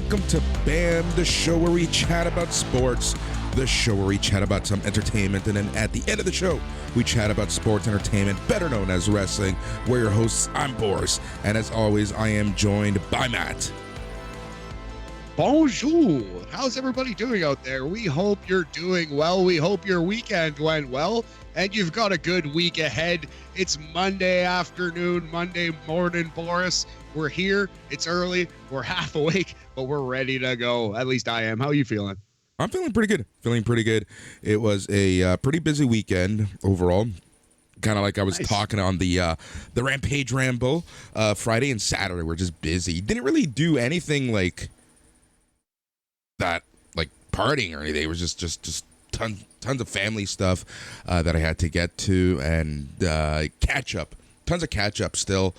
welcome to BAM, the show where we chat about sports, the show where we chat about some entertainment, and then at the end of the show, we chat about sports entertainment, better known as wrestling. We're your hosts, I'm Boris, and as always, I am joined by Matt. Bonjour! How's everybody doing out there? We hope you're doing well. We hope your weekend went well, and you've got a good week ahead. It's Monday afternoon, Monday morning, Boris. We're here. It's early. We're half awake, but we're ready to go. At least I am. How are you feeling? I'm feeling pretty good. It was a pretty busy weekend overall. Kind of like I was talking on the Rampage Ramble. Friday and Saturday were just busy. Didn't really do anything like that, like partying or anything. It was just tons of family stuff that I had to get to and catch up. Tons of catch up still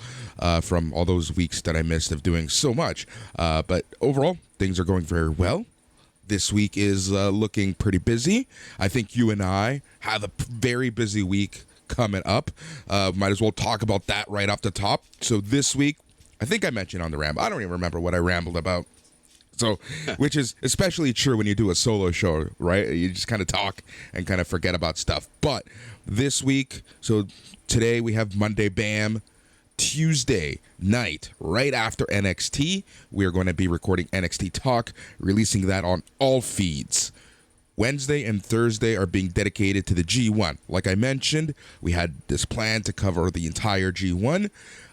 from all those weeks that I missed of doing so much. But overall, things are going very well. This week is looking pretty busy. I think you and I have a very busy week coming up. Might as well talk about that right off the top. So this week, I think I mentioned on the ramble. I don't even remember what I rambled about. So, which is especially true when you do a solo show, right? You just kind of talk and kind of forget about stuff. But this week, so today we have Monday BAM. Tuesday night, right after NXT, we are going to be recording NXT Talk, releasing that on all feeds. Wednesday and Thursday are being dedicated to the G1. Like I mentioned, we had this plan to cover the entire G1.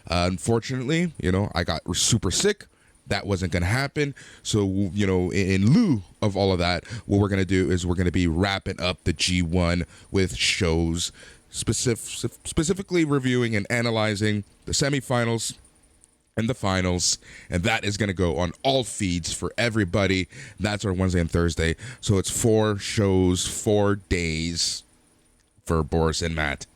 Unfortunately, I got super sick. That wasn't going to happen. So, in lieu of all of that, what we're going to do is we're going to be wrapping up the G1 with shows, specifically reviewing and analyzing the semifinals and the finals. And that is going to go on all feeds for everybody. That's our Wednesday and Thursday. So it's 4 shows, 4 days for Boris and Matt.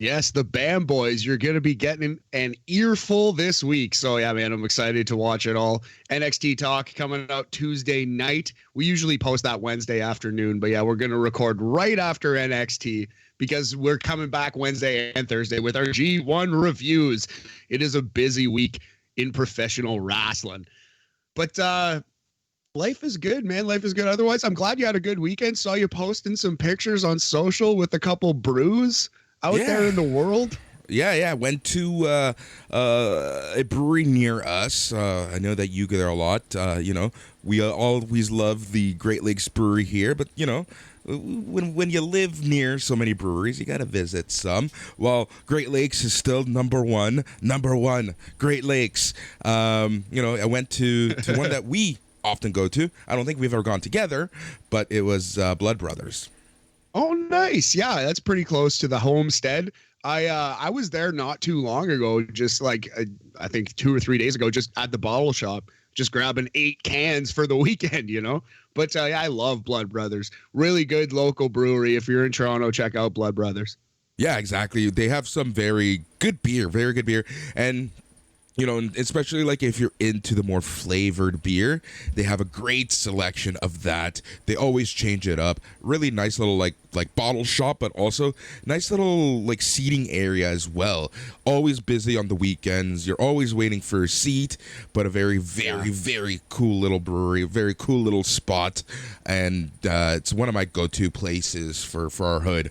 Yes, the BAM boys, you're going to be getting an earful this week. So, yeah, man, I'm excited to watch it all. NXT Talk coming out Tuesday night. We usually post that Wednesday afternoon. But, yeah, we're going to record right after NXT because we're coming back Wednesday and Thursday with our G1 reviews. It is a busy week in professional wrestling. But life is good, man. Life is good. Otherwise, I'm glad you had a good weekend. Saw you posting some pictures on social with a couple brews out there in the world. Yeah. Went to a brewery near us. I know that you go there a lot. We always love the Great Lakes Brewery here, but when you live near so many breweries, you got to visit some. Well, Great Lakes is still number one. Great Lakes. I went to one that we often go to. I don't think we've ever gone together, but it was Blood Brothers. Oh, nice. Yeah, that's pretty close to the homestead. I was there not too long ago, just like I think 2 or 3 days ago, just at the bottle shop, just grabbing 8 cans for the weekend, But I love Blood Brothers. Really good local brewery. If you're in Toronto, check out Blood Brothers. Yeah, exactly. They have some very good beer, and especially like if you're into the more flavored beer, they have a great selection of that. They always change it up. Really nice little like bottle shop, but also nice little like seating area as well. Always busy on the weekends. You're always waiting for a seat, but a very, very, very cool little brewery, very cool little spot, and it's one of my go-to places for our hood.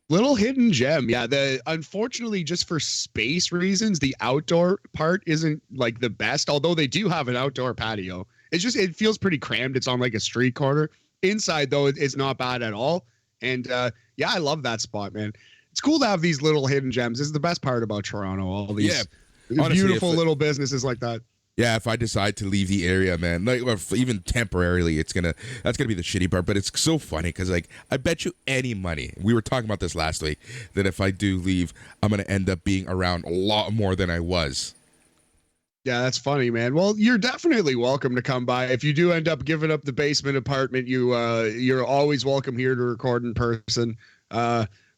Little hidden gem. Yeah, unfortunately, just for space reasons, the outdoor part isn't like the best, although they do have an outdoor patio. It feels pretty crammed. It's on like a street corner. Inside, though, it's not bad at all. And I love that spot, man. It's cool to have these little hidden gems. This is the best part about Toronto. All these beautiful little businesses like that. Yeah, if I decide to leave the area, man, like or even temporarily, that's gonna be the shitty part. But it's so funny because I bet you any money, we were talking about this last week, that if I do leave, I'm gonna end up being around a lot more than I was. Yeah, that's funny, man. Well, you're definitely welcome to come by. If you do end up giving up the basement apartment, you're always welcome here to record in person.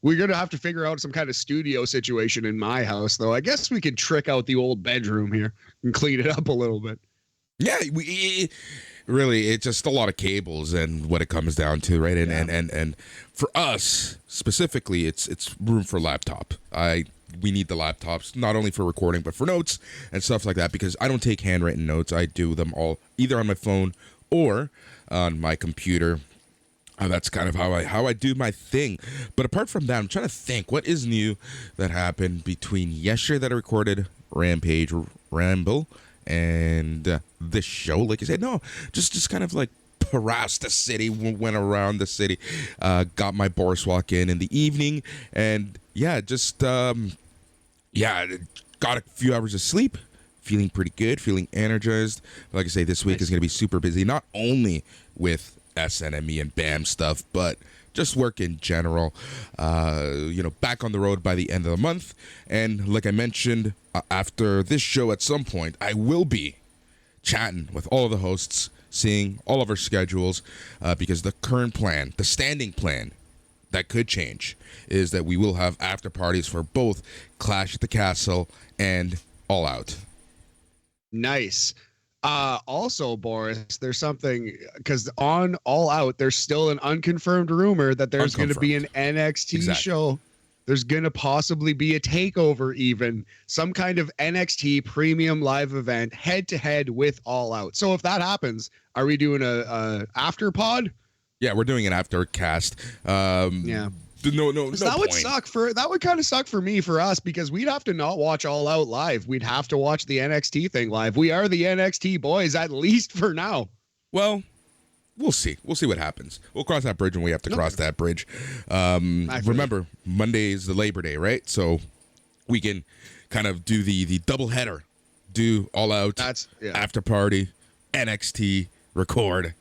We're going to have to figure out some kind of studio situation in my house, though. I guess we could trick out the old bedroom here and clean it up a little bit. Yeah, really, it's just a lot of cables and what it comes down to, right? And for us, specifically, it's room for laptop. I we need the laptops, not only for recording, but for notes and stuff like that, because I don't take handwritten notes. I do them all either on my phone or on my computer. That's kind of how I do my thing. But apart from that, I'm trying to think what is new that happened between yesterday that I recorded Rampage Ramble and this show. Like I said, no, just kind of like harassed the city, went around the city, got my Boris walk in the evening, and got a few hours of sleep. Feeling pretty good, feeling energized. Like I say, this week is going to be super busy, not only with SNME and BAM stuff, but just work in general. Back on the road by the end of the month. And like I mentioned, after this show at some point, I will be chatting with all of the hosts, seeing all of our schedules, because the current plan, the standing plan, that could change, is that we will have after parties for both Clash at the Castle and All Out. Nice. Also, Boris, there's something, because on All Out, there's still an unconfirmed rumor that there's going to be an NXT show. There's going to possibly be a takeover, even some kind of NXT premium live event head to head with All Out. So if that happens, are we doing a after pod? Yeah, we're doing an after cast. Yeah. No that would kind of suck for us, because we'd have to not watch All Out live. We'd have to watch the NXT thing live. We are the NXT boys, at least for now. Well, we'll see. We'll see what happens. We'll cross that bridge when we have to cross that bridge. Remember, Monday is the Labor Day, right? So we can kind of do the double header, do All Out, after party, NXT, record.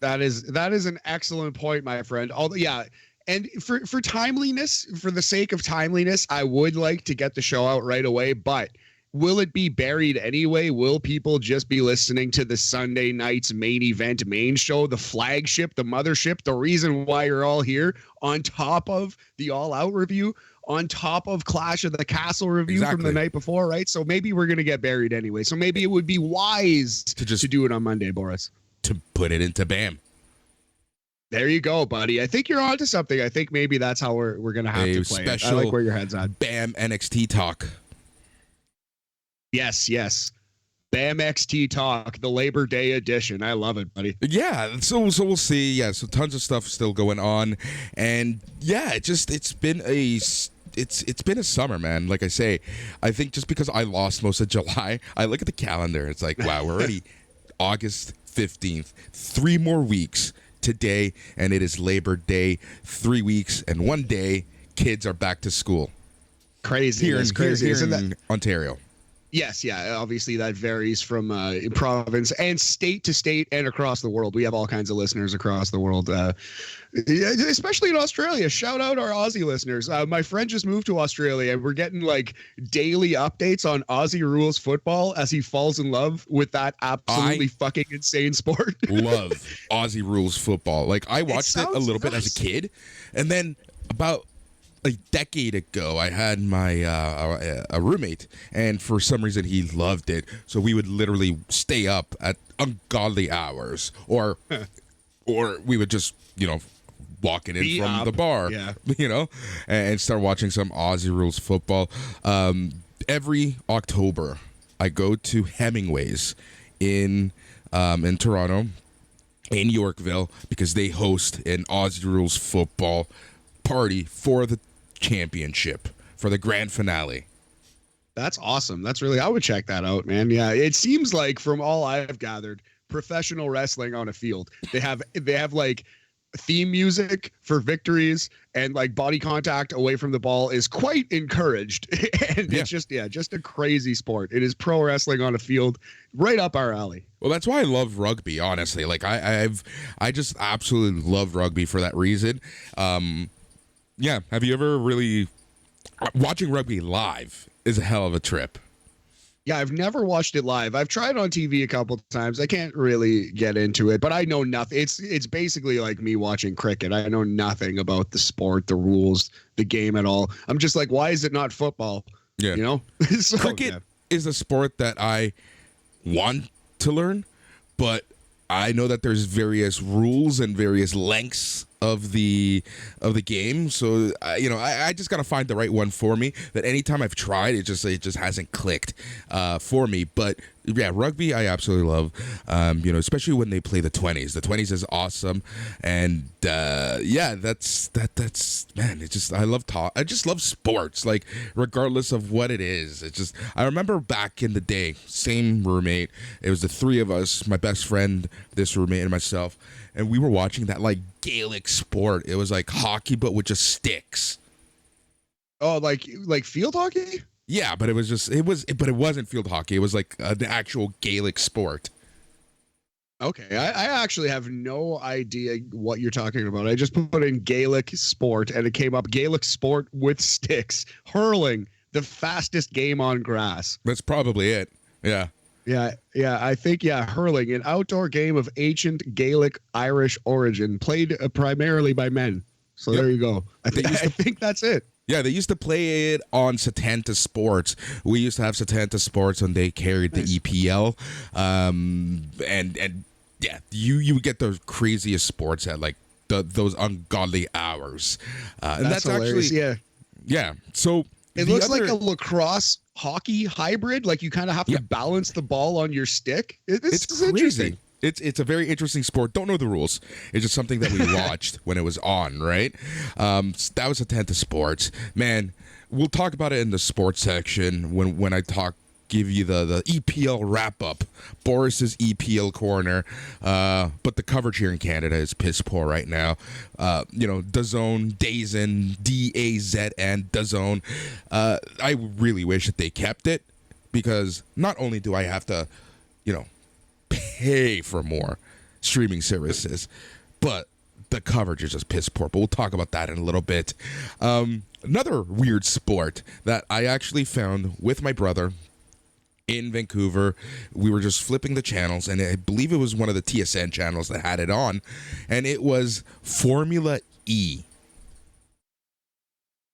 That is an excellent point, my friend. And for timeliness, for the sake of timeliness, I would like to get the show out right away, but will it be buried anyway? Will people just be listening to the Sunday night's main event, main show, the flagship, the mothership, the reason why you're all here, on top of the All Out review, on top of Clash of the Castle review from the night before, right? So maybe we're going to get buried anyway. So maybe it would be wise to do it on Monday, Boris. To put it into BAM. There you go, buddy. I think you're onto something. I think maybe that's how we're going to have to play it. I like where your head's at. BAM NXT talk. Yes. BAM XT talk, the Labor Day edition. I love it, buddy. Yeah, so we'll see. Yeah, so tons of stuff still going on. And yeah, it's been a summer, man. Like I say, I think just because I lost most of July, I look at the calendar. It's like, wow, we're already August 15th. 3 more weeks today, and it is Labor Day. 3 weeks and 1 day, kids are back to school. Crazy. Here in Ontario. Yes, yeah. Obviously, that varies from province and state to state and across the world. We have all kinds of listeners across the world, especially in Australia. Shout out our Aussie listeners. My friend just moved to Australia, and we're getting like daily updates on Aussie rules football as he falls in love with that absolutely fucking insane sport. Love Aussie rules football. Like, I watched it a little bit as a kid, and then about a decade ago, I had my a roommate, and for some reason he loved it. So we would literally stay up at ungodly hours, or we would just walking in from the bar, and start watching some Aussie rules football. Every October, I go to Hemingway's in Toronto, in Yorkville, because they host an Aussie rules football party for the championship, for the grand finale. That's awesome. That's really, I would check that out, man. Yeah, it seems like, from all I've gathered, professional wrestling on a field, they have like theme music for victories, and like body contact away from the ball is quite encouraged. And it's just a crazy sport. It is pro wrestling on a field, right up our alley. Well, that's why I love rugby, honestly. Like I just absolutely love rugby for that reason. Yeah. Have you ever really... Watching rugby live is a hell of a trip. Yeah, I've never watched it live. I've tried on TV a couple times. I can't really get into it, but I know nothing. It's basically like me watching cricket. I know nothing about the sport, the rules, the game at all. I'm just like, why is it not football? Yeah. So, cricket is a sport that I want to learn, but I know that there's various rules and various lengths of the game, so I just gotta find the right one for me. That anytime I've tried, it just hasn't clicked for me. But yeah, rugby I absolutely love. Especially when they play the 20s. The 20s is awesome, and that's man. I just love sports, like regardless of what it is. It's just I remember back in the day, same roommate. It was the three of us, my best friend, this roommate, and myself. And we were watching that like Gaelic sport. It was like hockey, but with just sticks. Oh, like field hockey? Yeah, but it wasn't field hockey. It was like an actual Gaelic sport. Okay, I actually have no idea what you're talking about. I just put in Gaelic sport, and it came up Gaelic sport with sticks, hurling, the fastest game on grass. That's probably it. Yeah. Yeah, I think, hurling, an outdoor game of ancient Gaelic Irish origin, played primarily by men. So There you go. I think that's it. Yeah, they used to play it on Satanta Sports. We used to have Satanta Sports, and they carried the EPL. And yeah, you would get the craziest sports at like those ungodly hours. And that's hilarious. actually yeah. So it looks like a lacrosse hockey hybrid. Like you kind of have to balance the ball on your stick. It's crazy. Interesting. It's a very interesting sport. Don't know the rules. It's just something that we watched when it was on, right? That was Satanta Sports. Man, we'll talk about it in the sports section when I give you the EPL wrap-up, Boris's EPL corner. But the coverage here in Canada is piss poor right now. DAZN, DAZN, DAZN. I really wish that they kept it, because not only do I have to, pay for more streaming services, but the coverage is just piss poor. But we'll talk about that in a little bit. Another weird sport that I actually found with my brother in Vancouver. We were just flipping the channels, and I believe it was one of the TSN channels that had it on, and it was Formula E.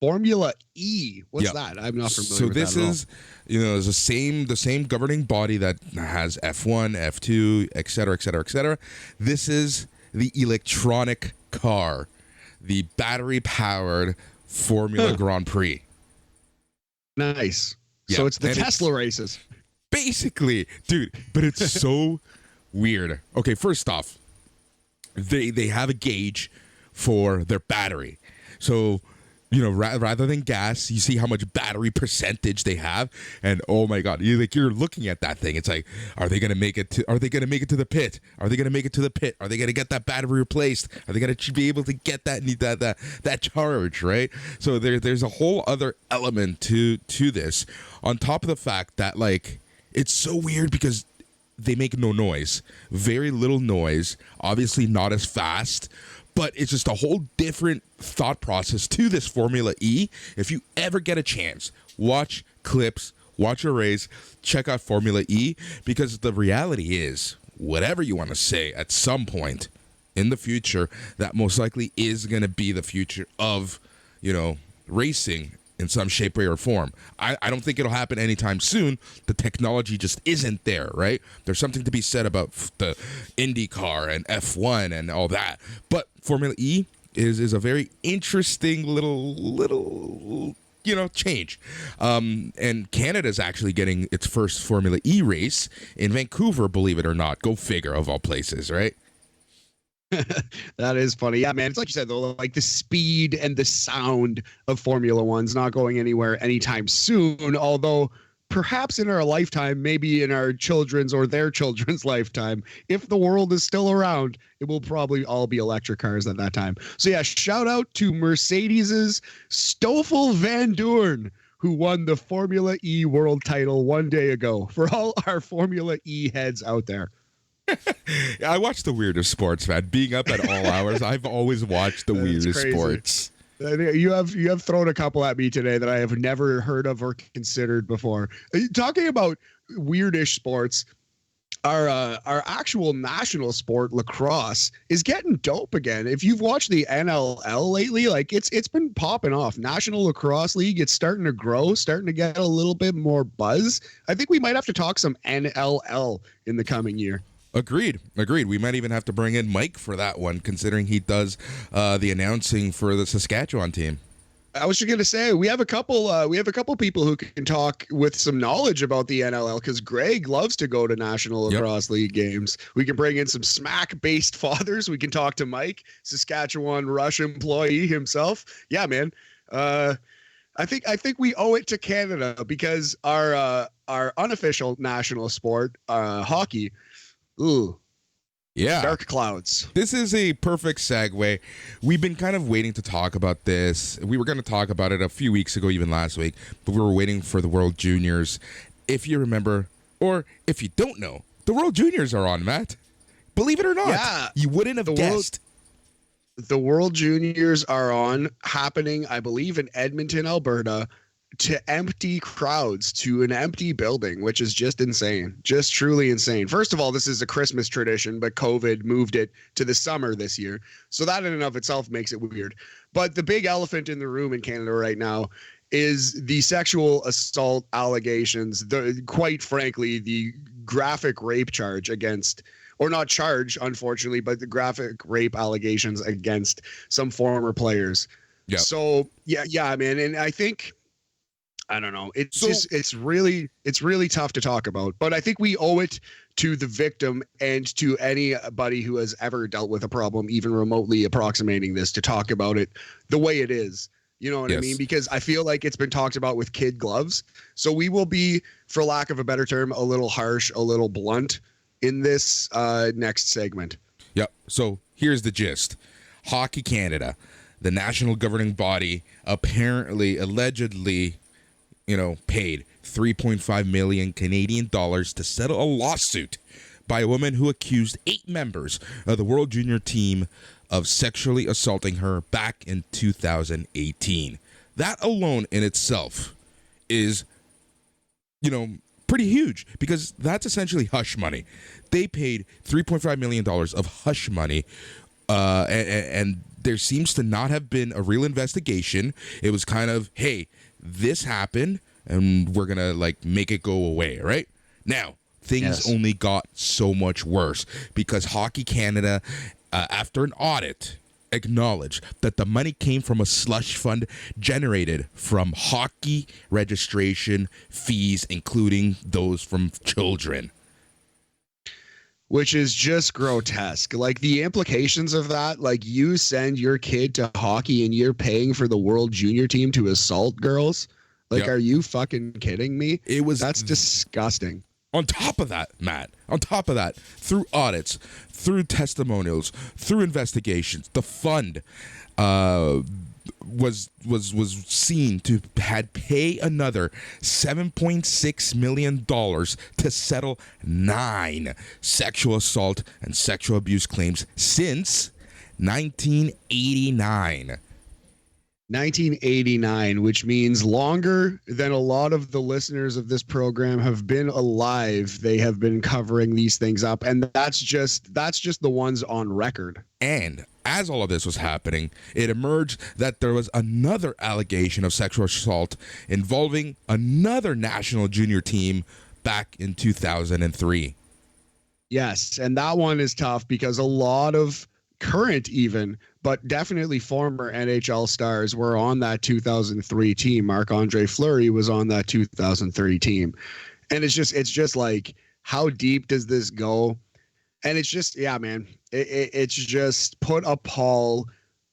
Formula E. What's that? I'm not familiar with that. So this is, it's the same governing body that has F1, F2, et cetera, et cetera, et cetera. This is the electronic car, the battery-powered Formula Grand Prix. Nice. Yeah. So it's the Tesla races. Basically, dude, but it's so weird. Okay, first off, they have a gauge for their battery. So, rather than gas, you see how much battery percentage they have, and oh my god, you're looking at that thing. It's like, are they gonna make it to the pit? Are they gonna make it to the pit? Are they gonna get that battery replaced? Are they gonna be able to get that charge, right? So there's a whole other element to this, on top of the fact that like it's so weird because they make no noise, very little noise, obviously not as fast. But it's just a whole different thought process to this Formula E. If you ever get a chance, watch clips, watch a race, check out Formula E, because the reality is, whatever you want to say, at some point in the future, that most likely is going to be the future of, racing in some shape, way, or form. I don't think it'll happen anytime soon. The technology just isn't there, right? There's something to be said about the IndyCar and F1 and all that. But Formula E is a very interesting little change. And Canada's actually getting its first Formula E race in Vancouver, believe it or not. Go figure, of all places, right? That is funny. Yeah, man. It's like you said, though, like the speed and the sound of Formula One's not going anywhere anytime soon, although perhaps in our lifetime, maybe in our children's or their children's lifetime, if the world is still around, it will probably all be electric cars at that time. So yeah, shout out to Mercedes's Stoffel Van Doorn, who won the Formula E world title one day ago, for all our Formula E heads out there. I watch the weirdest sports, man. Being up at all hours, I've always watched the weirdest sports. You have thrown a couple at me today that I have never heard of or considered before. Talking about weirdish sports, our actual national sport, lacrosse, is getting dope again. If you've watched the NLL lately, like it's been popping off. National Lacrosse League, it's starting to grow, starting to get a little bit more buzz. I think we might have to talk some NLL in the coming year. Agreed. We might even have to bring in Mike for that one, considering he does the announcing for the Saskatchewan team. I was just gonna say we have a couple people who can talk with some knowledge about the NLL because Greg loves to go to National Lacrosse League games. We can bring in some smack-based fathers. We can talk to Mike, Saskatchewan Rush employee himself. Yeah, man. I think we owe it to Canada because our unofficial national sport, hockey. Ooh. Yeah. Dark clouds. This is a perfect segue. We've been kind of waiting to talk about this. We were going to talk about it a few weeks ago, even last week, but we were waiting for the World Juniors. If you remember, or if you don't know, the World Juniors are on, Matt. Believe it or not. Yeah. You wouldn't have guessed. The World Juniors are on, happening, I believe, in Edmonton, Alberta, to empty crowds, to an empty building, which is just insane, just truly insane. First of all, this is a Christmas tradition, but COVID moved it to the summer this year. So that in and of itself makes it weird. But the big elephant in the room in Canada right now is the sexual assault allegations, quite frankly, the graphic rape charge against, or not charge, unfortunately, but the graphic rape allegations against some former players. Yeah. So yeah, man. And I think, I don't know. It's really tough to talk about, but I think we owe it to the victim and to anybody who has ever dealt with a problem, even remotely approximating this, to talk about it the way it is. You know what I mean? Because I feel like it's been talked about with kid gloves. So we will be, for lack of a better term, a little harsh, a little blunt in this next segment. Yep. So here's the gist. Hockey Canada, the national governing body, allegedly, paid 3.5 million Canadian dollars to settle a lawsuit by a woman who accused 8 members of the World Junior team of sexually assaulting her back in 2018. That alone in itself is, pretty huge, because that's essentially hush money. They paid $3.5 million of hush money, and there seems to not have been a real investigation. It was kind of, hey, this happened, and we're gonna make it go away, right? Now, things only got so much worse because Hockey Canada, after an audit, acknowledged that the money came from a slush fund generated from hockey registration fees, including those from children. Which is just grotesque. Like, the implications of that, you send your kid to hockey and you're paying for the World Junior team to assault girls. Are you fucking kidding me? That's disgusting. On top of that, Matt, through audits, through testimonials, through investigations, the fund was seen to had pay another $7.6 million to settle 9 sexual assault and sexual abuse claims since 1989. 1989, which means longer than a lot of the listeners of this program have been alive. They have been covering these things up, and that's just the ones on record. And as all of this was happening, it emerged that there was another allegation of sexual assault involving another national junior team back in 2003. Yes, and that one is tough because a lot of current but definitely former NHL stars were on that 2003 team. Marc-Andre Fleury was on that 2003 team. And it's just like, how deep does this go? And it's just, yeah, man, it's just put a pall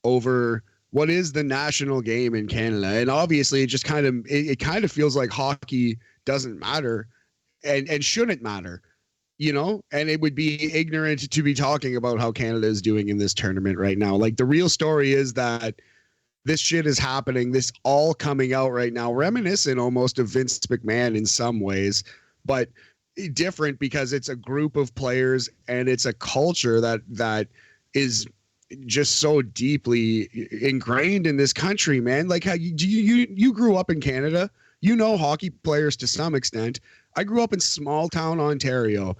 over what is the national game in Canada. And obviously it just kind of feels like hockey doesn't matter and shouldn't matter. And it would be ignorant to be talking about how Canada is doing in this tournament right now. The real story is that this shit is happening, this all coming out right now, reminiscent almost of Vince McMahon in some ways, but different because it's a group of players and it's a culture that is just so deeply ingrained in this country, man. How you grew up in Canada, hockey players to some extent. I grew up in small town Ontario,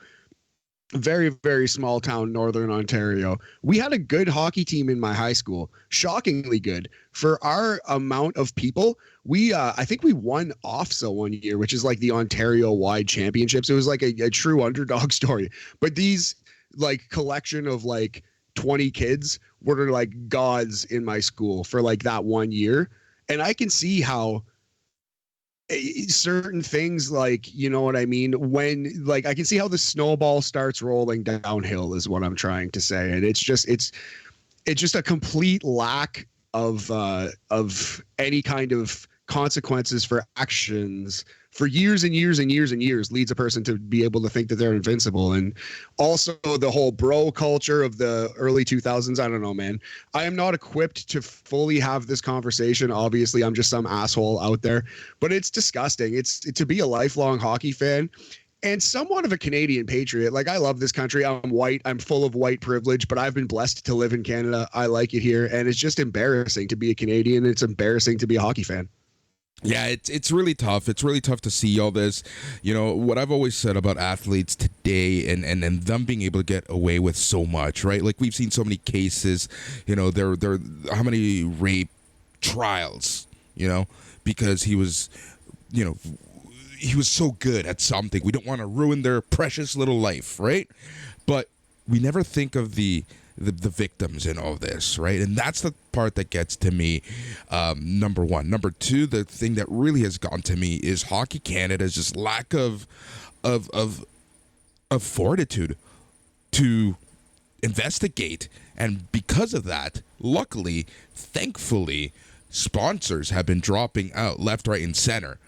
very, very small town, Northern Ontario. We had a good hockey team in my high school, shockingly good for our amount of people. I think we won OFSA one year, which is the Ontario wide championships. It was a true underdog story, but these like collection of like 20 kids were like gods in my school for like that 1 year. And I can see how certain things, like, you know what I mean, when like I can see how the snowball starts rolling downhill is what I'm trying to say. And it's just a complete lack of any kind of consequences for actions for years and years and years and years leads a person to be able to think that they're invincible. And also the whole bro culture of the early 2000s. I don't know, man. I am not equipped to fully have this conversation. Obviously, I'm just some asshole out there, but it's disgusting. It's to be a lifelong hockey fan and somewhat of a Canadian patriot. Like, I love this country. I'm white. I'm full of white privilege, but I've been blessed to live in Canada. I like it here. And it's just embarrassing to be a Canadian. It's embarrassing to be a hockey fan. Yeah, it's really tough. It's really tough to see all this. You know, what I've always said about athletes today and them being able to get away with so much, right? Like, we've seen so many cases, you know, there how many rape trials, you know, because he was, you know, he was so good at something. We don't want to ruin their precious little life, right? But we never think of the victims in all this, right? And that's the part that gets to me, number one. Number two, the thing that really has gotten to me is Hockey Canada's just lack of fortitude to investigate. And because of that, luckily, thankfully, sponsors have been dropping out left, right, and center.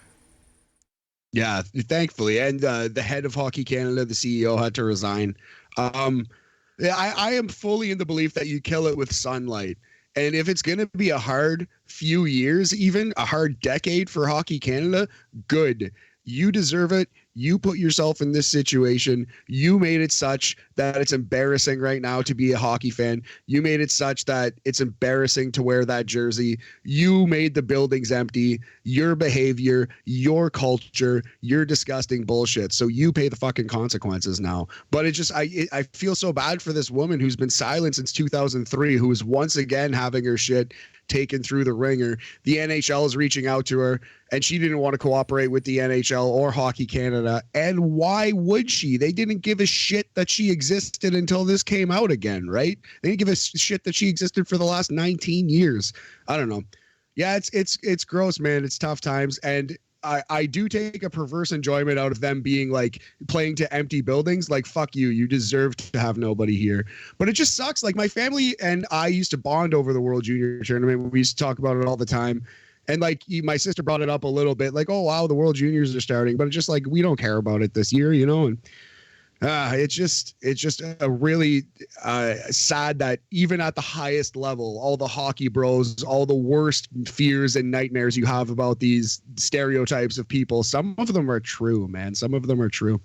Yeah, thankfully. And the head of Hockey Canada, the CEO, had to resign. Yeah, I am fully in the belief that you kill it with sunlight. And if it's going to be a hard few years, even a hard decade for Hockey Canada, good. You deserve it. You put yourself in this situation. You made it such that it's embarrassing right now to be a hockey fan. You made it such that it's embarrassing to wear that jersey. You made the buildings empty. Your behavior, your culture, your disgusting bullshit. So you pay the fucking consequences now. But it just, I feel so bad for this woman who's been silent since 2003, who is once again having her shit taken through the ringer. The NHL is reaching out to her, and she didn't want to cooperate with the NHL or Hockey Canada. And why would she? They didn't give a shit that she existed until this came out again, right? They didn't give a shit that she existed for the last 19 years. I don't know. Yeah, it's gross, man. It's tough times. And I do take a perverse enjoyment out of them being like playing to empty buildings. Like, fuck you. You deserve to have nobody here. But it just sucks. Like, my family and I used to bond over the World Junior Tournament. We used to talk about it all the time. And like, my sister brought it up a little bit, like, oh, wow, the World Juniors are starting. But it's just like, we don't care about it this year, you know? And it's just a really sad that even at the highest level, all the hockey bros, all the worst fears and nightmares you have about these stereotypes of people, some of them are true, man. Some of them are true.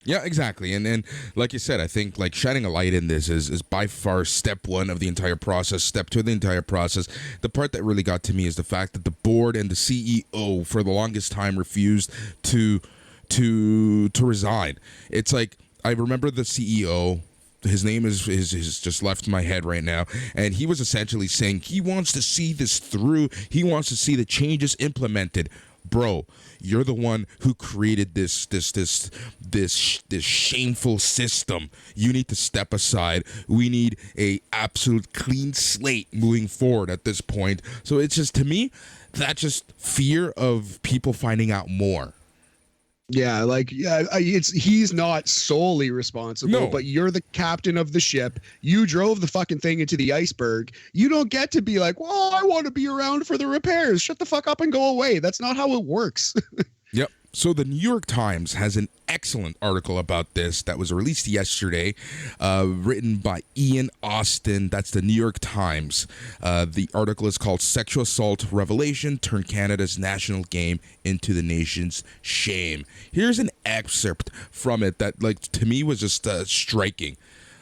Yeah, exactly. And like you said, I think like shining a light in this is by far step one of the entire process, step two of the entire process. The part that really got to me is the fact that the board and the CEO for the longest time refused to resign. It's like, I remember the CEO, his name is just left my head right now, and he was essentially saying he wants to see this through. He wants to see the changes implemented. Bro, you're the one who created this shameful system. You need to step aside. We need a absolute clean slate moving forward at this point. So it's just, to me, that's just fear of people finding out more. Yeah, like, yeah, he's not solely responsible, No. but you're the captain of the ship. You drove the fucking thing into the iceberg. You don't get to be like, well, I want to be around for the repairs. Shut the fuck up and go away. That's not how it works. Yep. So the New York Times has an excellent article about this that was released yesterday, written by Ian Austin. That's the New York Times. The article is called "Sexual Assault Revelation Turned Canada's National Game into the Nation's Shame." Here's an excerpt from it that, like, to me was just striking.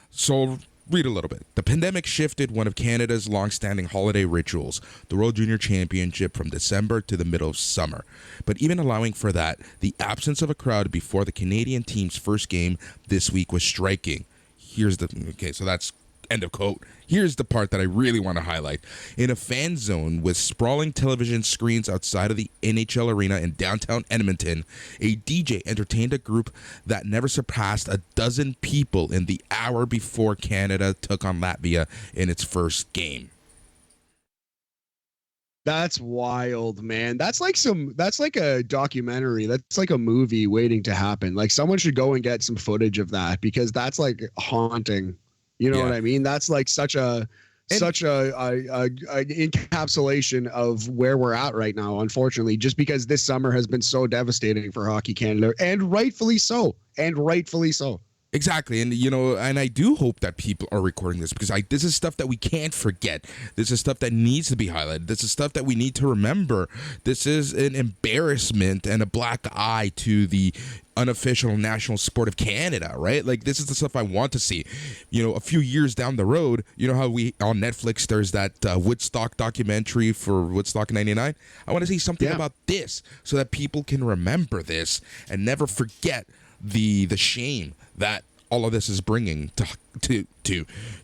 So read a little bit. The pandemic shifted one of Canada's long-standing holiday rituals, the World Junior Championship, from December to the middle of summer. But even allowing for that, the absence of a crowd before the Canadian team's first game this week was striking. So that's End of quote. Here's the part that I really want to highlight. In a fan zone with sprawling television screens outside of the NHL arena in downtown Edmonton, a DJ entertained a group that never surpassed a dozen people in the hour before Canada took on Latvia in its first game. That's wild, man. That's like a documentary. That's like a movie waiting to happen. Like someone should go and get some footage of that because that's like haunting. You know what I mean? That's like such a encapsulation of where we're at right now, unfortunately, just because this summer has been so devastating for Hockey Canada, and rightfully so. Exactly. And, and I do hope that people are recording this because this is stuff that we can't forget. This is stuff that needs to be highlighted. This is stuff that we need to remember. This is an embarrassment and a black eye to the unofficial national sport of Canada, right? Like, this is the stuff I want to see. A few years down the road, you know how on Netflix there's that Woodstock documentary for Woodstock 99? I want to see something about this so that people can remember this and never forget the shame that all of this is bringing to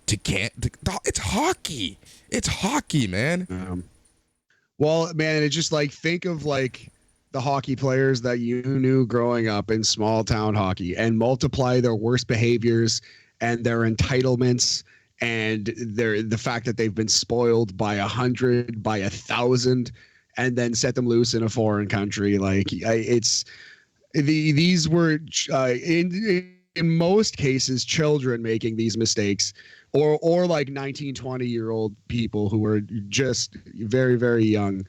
it's hockey. It's hockey, man. Well, man, it's just like think of like the hockey players that you knew growing up in small town hockey and multiply their worst behaviors and their entitlements and the fact that they've been spoiled by 100, by 1,000, and then set them loose in a foreign country. Like these were in most cases children making these mistakes, or like 19, 20-year-old people who were just very, very young.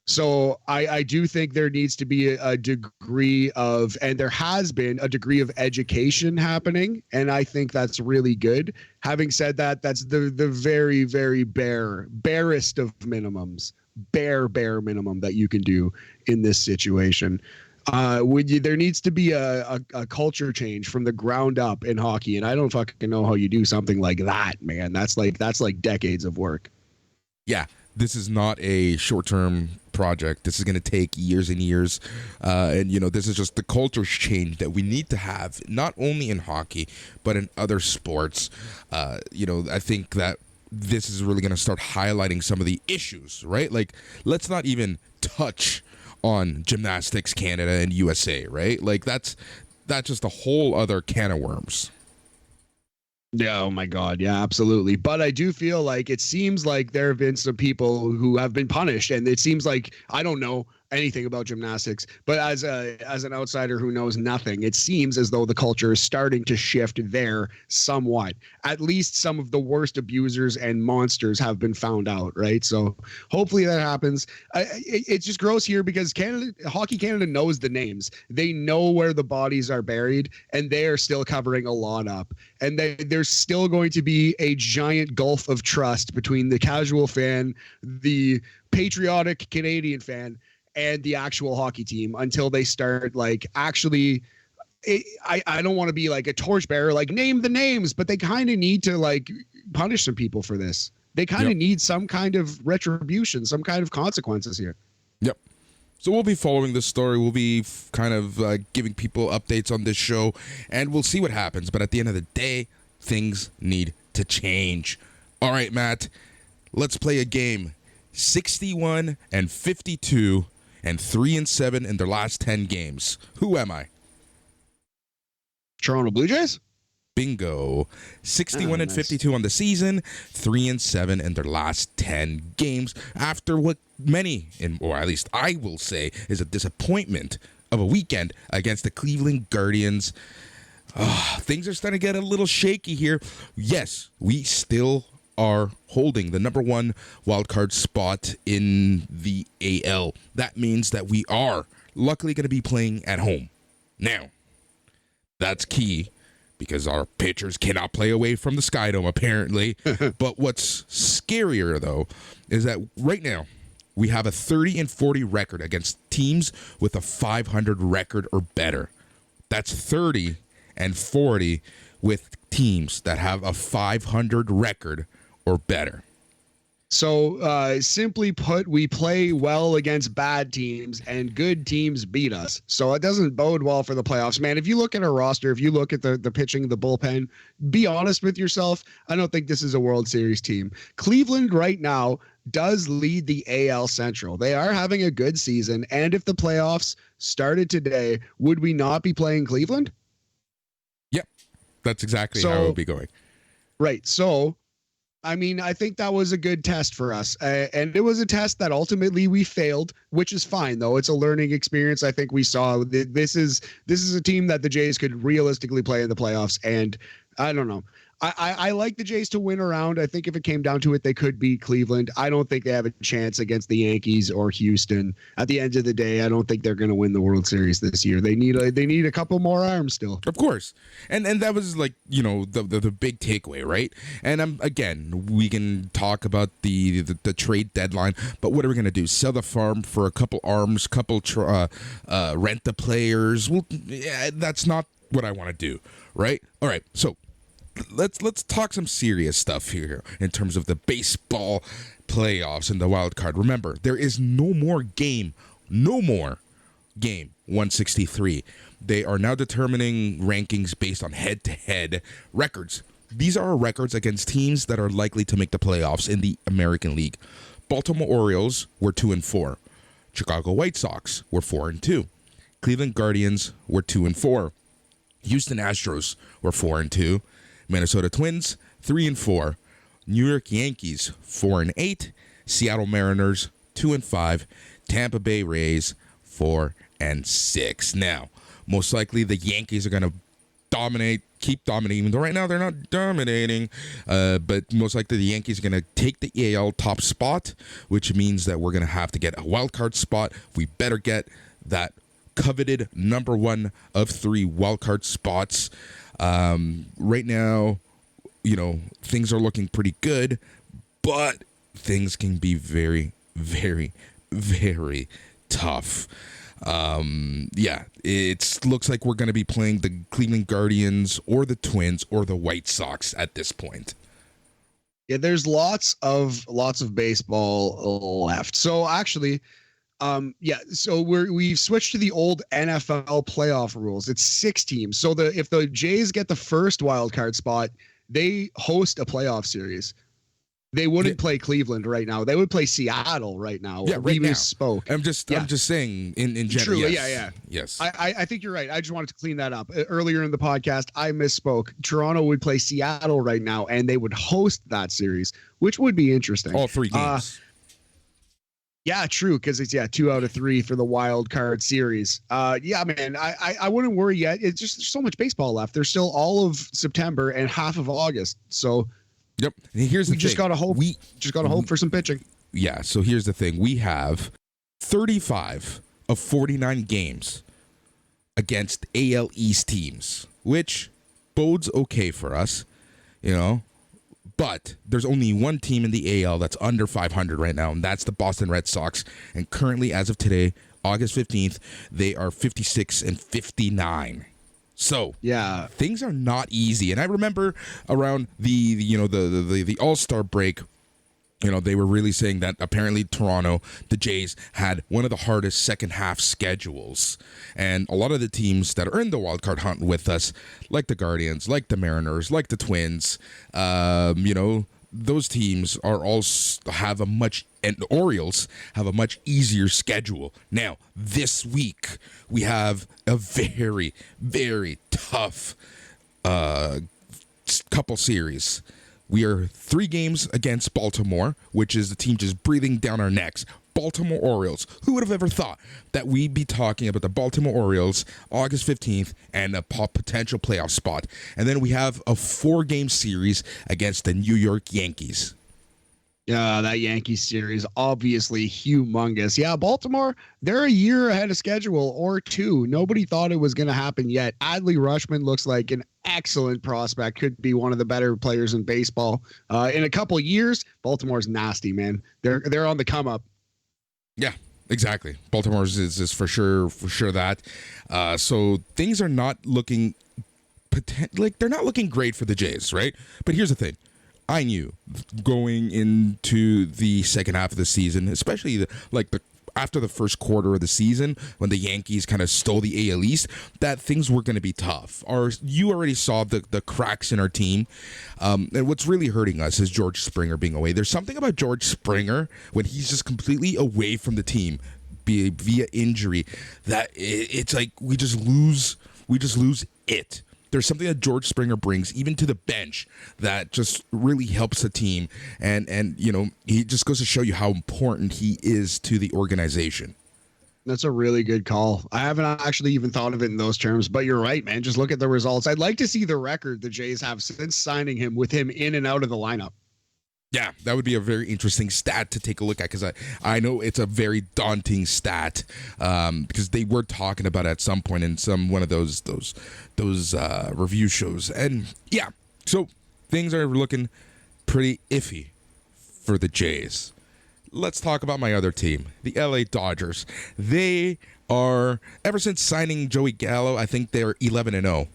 So I do think there needs to be a degree of, and there has been a degree of education happening, and I think that's really good. Having said that, that's the very, very barest of minimums, bare minimum that you can do in this situation. There needs to be a culture change from the ground up in hockey, and I don't fucking know how you do something like that, man. That's like decades of work. Yeah, this is not a short-term project. This is going to take years and years, and this is just the culture change that we need to have, not only in hockey but in other sports. I think that this is really going to start highlighting some of the issues, right? Like, let's not even touch on Gymnastics Canada and USA, right? Like that's just a whole other can of worms. Yeah, oh my God. Yeah, absolutely. But I do feel like it seems like there have been some people who have been punished, and it seems like, I don't know anything about gymnastics, but as an outsider who knows nothing, it seems as though the culture is starting to shift there somewhat. At least some of the worst abusers and monsters have been found out, right? So hopefully that happens. It's just gross here because Hockey Canada knows the names. They know where the bodies are buried, and they are still covering a lot up. And there's still going to be a giant gulf of trust between the casual fan, the patriotic Canadian fan, and the actual hockey team until they start like actually I don't want to be like a torchbearer, like name the names, but they kind of need to like punish some people for this. They kind of need some kind of retribution, some kind of consequences here. Yep. So we'll be following this story. We'll be kind of giving people updates on this show, and we'll see what happens. But at the end of the day, things need to change. All right, Matt, let's play a game. 61-52 and 3-7 in their last 10 games. Who am I? Toronto Blue Jays? Bingo. 61-52 on the season, 3-7 in their last 10 games after what many, or at least I will say, is a disappointment of a weekend against the Cleveland Guardians. Things are starting to get a little shaky here. Yes, we still are holding the number one wildcard spot in the AL. That means that we are luckily going to be playing at home. Now, that's key because our pitchers cannot play away from the Skydome, apparently. But what's scarier, though, is that right now we have a 30-40 record against teams with a 500 record or better. That's 30-40 with teams that have a 500 record or better. So simply put, we play well against bad teams and good teams beat us. So it doesn't bode well for the playoffs, man. If you look at our roster, if you look at the pitching, the bullpen, be honest with yourself. I don't think this is a World Series team. Cleveland right now does lead the AL Central. They are having a good season. And if the playoffs started today, would we not be playing Cleveland? Yep. That's exactly how it would be going. Right. So I mean, I think that was a good test for us. And it was a test that ultimately we failed, which is fine, though. It's a learning experience. I think we saw this is a team that the Jays could realistically play in the playoffs. And I don't know. I like the Jays to win around. I think if it came down to it, they could beat Cleveland. I don't think they have a chance against the Yankees or Houston. At the end of the day, I don't think they're going to win the World Series this year. They need a couple more arms still. Of course, and that was like the big takeaway, right? And again, we can talk about the trade deadline, but what are we going to do? Sell the farm for a couple arms, rent the players? Well, yeah, that's not what I want to do, right? All right, so. Let's talk some serious stuff here in terms of the baseball playoffs and the wild card. Remember, there is no more game 163. They are now determining rankings based on head-to-head records. These are records against teams that are likely to make the playoffs in the American League. Baltimore Orioles were 2-4. Chicago White Sox were 4-2. Cleveland Guardians were 2-4. Houston Astros were 4-2. Minnesota Twins, 3-4. New York Yankees, 4-8. Seattle Mariners, 2-5. Tampa Bay Rays, 4-6. Now, most likely the Yankees are going to keep dominating. Even though right now they're not dominating, but most likely the Yankees are going to take the AL top spot, which means that we're going to have to get a wild card spot. We better get that coveted number 1 of 3 wild card spots. Right now, things are looking pretty good, but things can be very, very, very tough. It looks like we're going to be playing the Cleveland Guardians or the Twins or the White Sox at this point. Yeah, there's lots of baseball left. So actually, so we've switched to the old NFL playoff rules. It's 6 teams. So if the Jays get the first wild card spot, they host a playoff series. They wouldn't play Cleveland right now. They would play Seattle right now. Yeah, right now. Misspoke. I'm just saying in general. True. Yes. Yes. I think you're right. I just wanted to clean that up. Earlier in the podcast, I misspoke. Toronto would play Seattle right now, and they would host that series, which would be interesting. All 3 games. Yeah, true, because it's 2 out of 3 for the wild card series. Man, I wouldn't worry yet. It's just there's so much baseball left. There's still all of September and half of August. So, yep. And here's the thing. Just gotta hope. We just gotta hope for some pitching. Yeah. So here's the thing. We have 35 of 49 games against AL East teams, which bodes okay for us. But there's only one team in the AL that's under 500 right now, and that's the Boston Red Sox. And currently, as of today, August 15th, they are 56-59. So yeah, things are not easy. And I remember around the All-Star break, they were really saying that apparently Toronto, the Jays, had one of the hardest second half schedules. And a lot of the teams that are in the wild card hunt with us, like the Guardians, like the Mariners, like the Twins, those teams are and the Orioles have a much easier schedule. Now, this week, we have a very, very tough couple series. We are 3 games against Baltimore, which is the team just breathing down our necks. Baltimore Orioles. Who would have ever thought that we'd be talking about the Baltimore Orioles August 15th and a potential playoff spot? And then we have a 4-game series against the New York Yankees. Yeah, that Yankees series, obviously humongous. Yeah, Baltimore, they're a year ahead of schedule or 2. Nobody thought it was going to happen yet. Adley Rutschman looks like an excellent prospect, could be one of the better players in baseball. In a couple years, Baltimore's nasty, man. They're on the come up. Yeah, exactly. Baltimore's is for sure that. So things are not looking they're not looking great for the Jays, right? But here's the thing. I knew going into the second half of the season, especially after the first quarter of the season, when the Yankees kind of stole the AL East, that things were going to be tough. You already saw the cracks in our team. And what's really hurting us is George Springer being away. There's something about George Springer when he's just completely away from the team via injury that it's like we just lose it. There's something that George Springer brings even to the bench that just really helps the team, and he just goes to show you how important he is to the organization. That's a really good call. I haven't actually even thought of it in those terms, but you're right, man. Just look at the results. I'd like to see the record the Jays have since signing him, with him in and out of the lineup. Yeah, that would be a very interesting stat to take a look at, because I know it's a very daunting stat, because they were talking about it at some point in one of those review shows. And yeah, so things are looking pretty iffy for the Jays. Let's talk about my other team, the LA Dodgers. They are, ever since signing Joey Gallo, I think they're 11-0.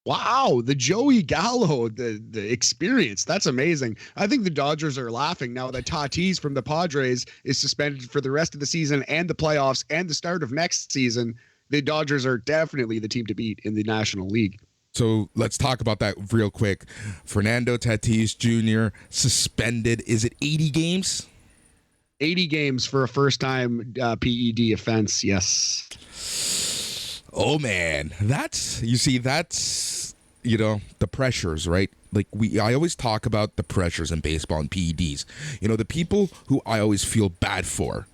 Wow, the Joey Gallo, the experience. That's amazing. I think the Dodgers are laughing now that Tatis from the Padres is suspended for the rest of the season and the playoffs and the start of next season. The Dodgers are definitely the team to beat in the National League. So let's talk about that real quick. Fernando Tatis Jr. suspended. Is it 80 games? 80 games for a first-time PED offense, yes. Oh, man. That's the pressures, right? I always talk about the pressures in baseball and PEDs. The people who I always feel bad for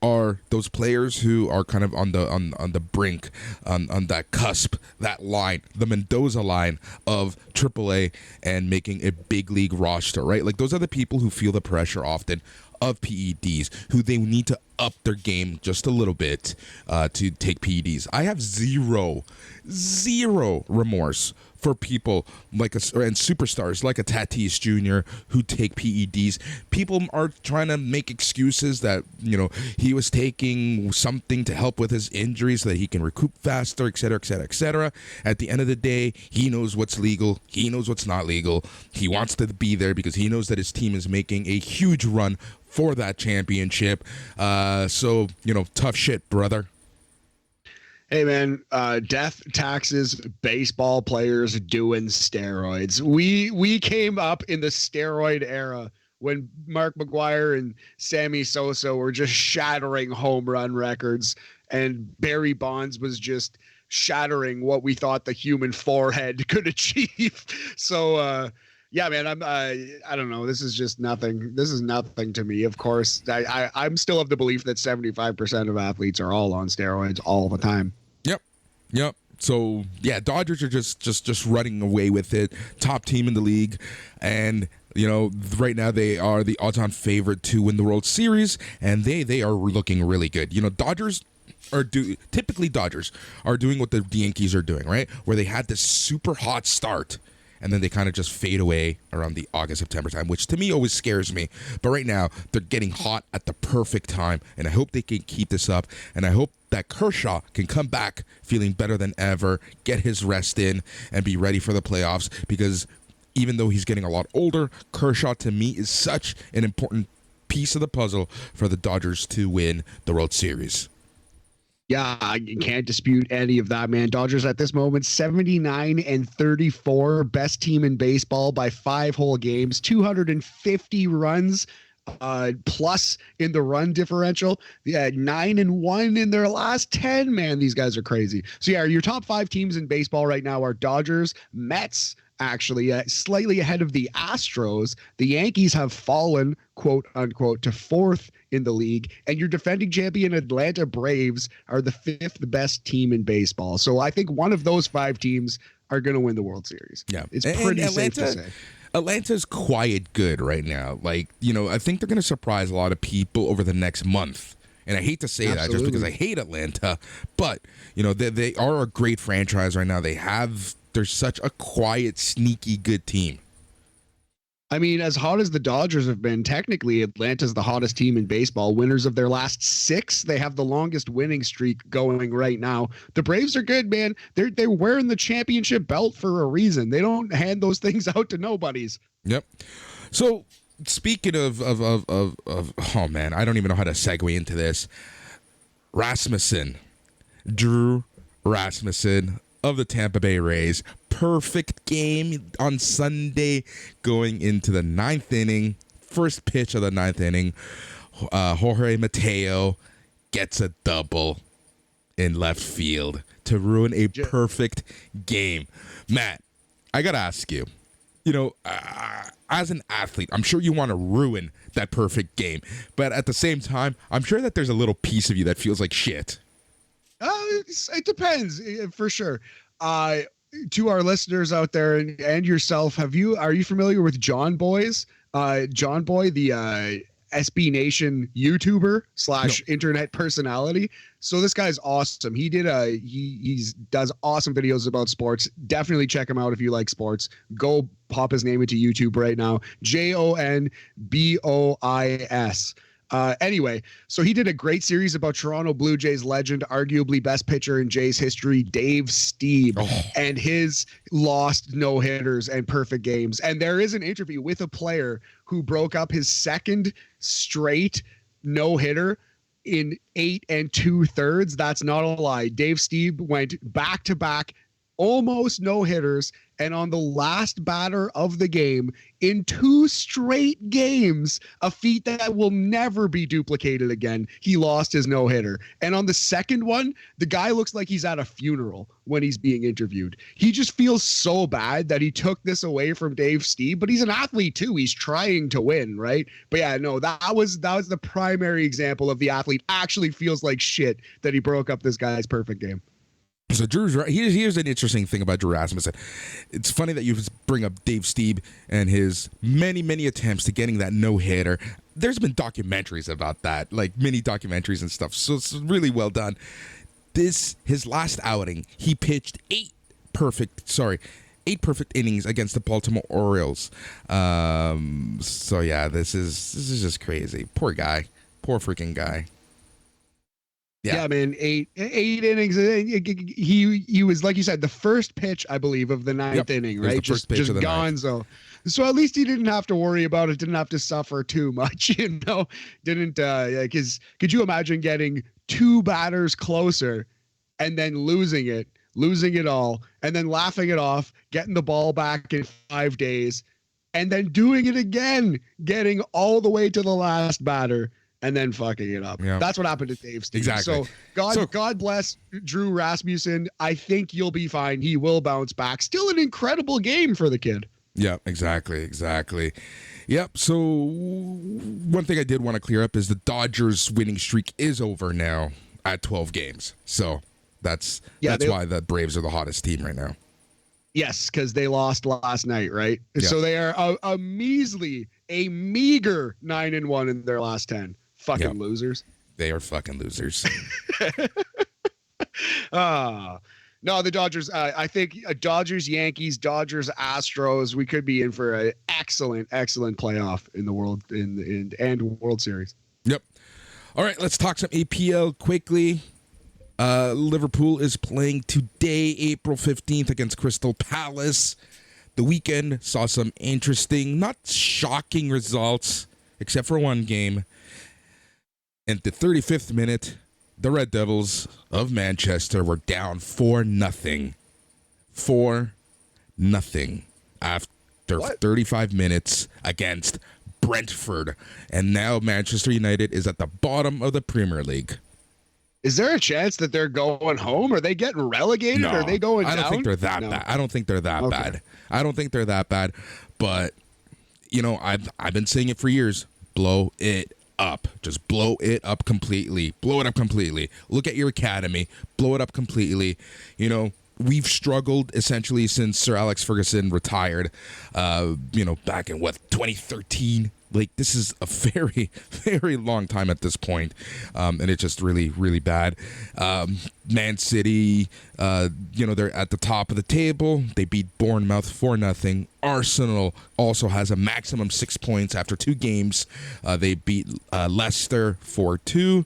are those players who are kind of on the brink, on that cusp, that line, the Mendoza line of AAA and making a big league roster, right? Those are the people who feel the pressure often of PEDs, who they need to up their game just a little bit to take PEDs. I have zero remorse for people and superstars like a Tatis Jr. who take PEDs. People are trying to make excuses that he was taking something to help with his injury so that he can recoup faster, et cetera, et cetera, et cetera. At the end of the day, he knows what's legal. He knows what's not legal. He wants to be there because he knows that his team is making a huge run for that championship. So tough shit, brother. Hey, man, death, taxes, baseball players doing steroids. We came up in the steroid era when Mark McGwire and Sammy Sosa were just shattering home run records, and Barry Bonds was just shattering what we thought the human forehead could achieve. So, yeah, man, I don't know. This is just nothing. This is nothing to me. Of course, I'm still of the belief that 75% of athletes are all on steroids all the time. Yep. So yeah, Dodgers are just running away with it. Top team in the league, and right now they are the odds-on favorite to win the World Series, and they are looking really good. Dodgers are doing what the Yankees are doing, right? Where they had this super hot start, and then they kind of just fade away around the August, September time, which to me always scares me. But right now, they're getting hot at the perfect time, and I hope they can keep this up, and I hope that Kershaw can come back feeling better than ever, get his rest in, and be ready for the playoffs, because even though he's getting a lot older, Kershaw to me is such an important piece of the puzzle for the Dodgers to win the World Series. Yeah, I can't dispute any of that, man. Dodgers at this moment, 79-34, best team in baseball by 5 whole games, 250 runs plus in the run differential. Yeah, 9-1 in their last 10, man. These guys are crazy. So yeah, your top 5 teams in baseball right now are Dodgers, Mets, actually slightly ahead of the Astros. The Yankees have fallen, quote unquote, to 4th in the league, and your defending champion Atlanta Braves are the 5th best team in baseball. So I think one of those 5 teams are going to win the World Series. Yeah, it's pretty safe to say. Atlanta's quiet good right now. I think they're going to surprise a lot of people over the next month. And I hate to say that just because I hate Atlanta, but they are a great franchise right now. They're such a quiet, sneaky, good team. I mean, as hot as the Dodgers have been, technically Atlanta's the hottest team in baseball. Winners of their last 6. They have the longest winning streak going right now. The Braves are good, man. They're wearing the championship belt for a reason. They don't hand those things out to nobodies. Yep. So speaking of oh man, I don't even know how to segue into this. Rasmussen, Drew Rasmussen of the Tampa Bay Rays. Perfect game on Sunday going into the 9th inning. First pitch of the 9th inning. Jorge Mateo gets a double in left field to ruin a perfect game. Matt, I got to ask you, as an athlete, I'm sure you want to ruin that perfect game. But at the same time, I'm sure that there's a little piece of you that feels like shit. It depends, for sure. To our listeners out there and yourself, are you familiar with John Boys? John Boy, the SB Nation YouTuber / internet personality. So this guy's awesome. He does awesome videos about sports. Definitely check him out if you like sports. Go pop his name into YouTube right now. JONBOIS. Anyway, so he did a great series about Toronto Blue Jays legend, arguably best pitcher in Jays history, Dave Stieb, and his lost no-hitters and perfect games. And there is an interview with a player who broke up his second straight no-hitter in 8 2/3. That's not a lie. Dave Stieb went back-to-back almost no-hitters, and on the last batter of the game in 2 straight games, a feat that will never be duplicated again, he lost his no-hitter. And on the second one, the guy looks like he's at a funeral when he's being interviewed. He just feels so bad that he took this away from Dave Stieb, but he's an athlete too. He's trying to win, right? But yeah, no, that was the primary example of the athlete actually feels like shit that he broke up this guy's perfect game. So here's an interesting thing about Drew Rasmussen. It's funny that you bring up Dave Stieb and his many attempts to getting that no-hitter. There's been documentaries about that, like mini documentaries and stuff. So it's really well done. His last outing, he pitched 8 perfect innings against the Baltimore Orioles. So yeah, this is just crazy. Poor guy. Poor freaking guy. Yeah, man, 8 innings. He was, like you said, the first pitch, I believe, of the 9th inning, right? Just gone. So at least he didn't have to worry about it. Didn't have to suffer too much, Didn't because could you imagine getting 2 batters closer and then losing it all, and then laughing it off, getting the ball back in 5 days, and then doing it again, getting all the way to the last batter, and then fucking it up. Yep. That's what happened to Dave Stieb. Exactly. So God bless Drew Rasmussen. I think you'll be fine. He will bounce back. Still an incredible game for the kid. Yeah, exactly. Yep. So one thing I did want to clear up is the Dodgers winning streak is over now at 12 games. So that's why the Braves are the hottest team right now. Yes, because they lost last night, right? Yeah. So they are a meager 9-1 in their last 10. Fucking losers. They are fucking losers. No, the Dodgers. I think Dodgers, Yankees, Dodgers, Astros. We could be in for an excellent playoff in the world and World Series. Yep. All right, let's talk some APL quickly. Liverpool is playing today, April 15th, against Crystal Palace. The weekend saw some interesting, not shocking results, except for one game. In the 35th minute, the Red Devils of Manchester were down 4-0. 4-0 after 35 minutes against Brentford. And now Manchester United is at the bottom of the Premier League. Is there a chance that they're going home? Are they getting relegated? No, Are they going down? I don't think they're that bad. I don't think they're that bad. I don't think they're that bad. But, I've been saying it for years. Blow it up. Just blow it up completely. Blow it up completely. Look at your academy. Blow it up completely. We've struggled essentially since Sir Alex Ferguson retired, back in 2013. Like, this is a very, very long time at this point, and it's just really, really bad. Man City, they're at the top of the table. They beat Bournemouth 4-0. Arsenal also has a maximum 6 points after 2 games. They beat Leicester 4-2.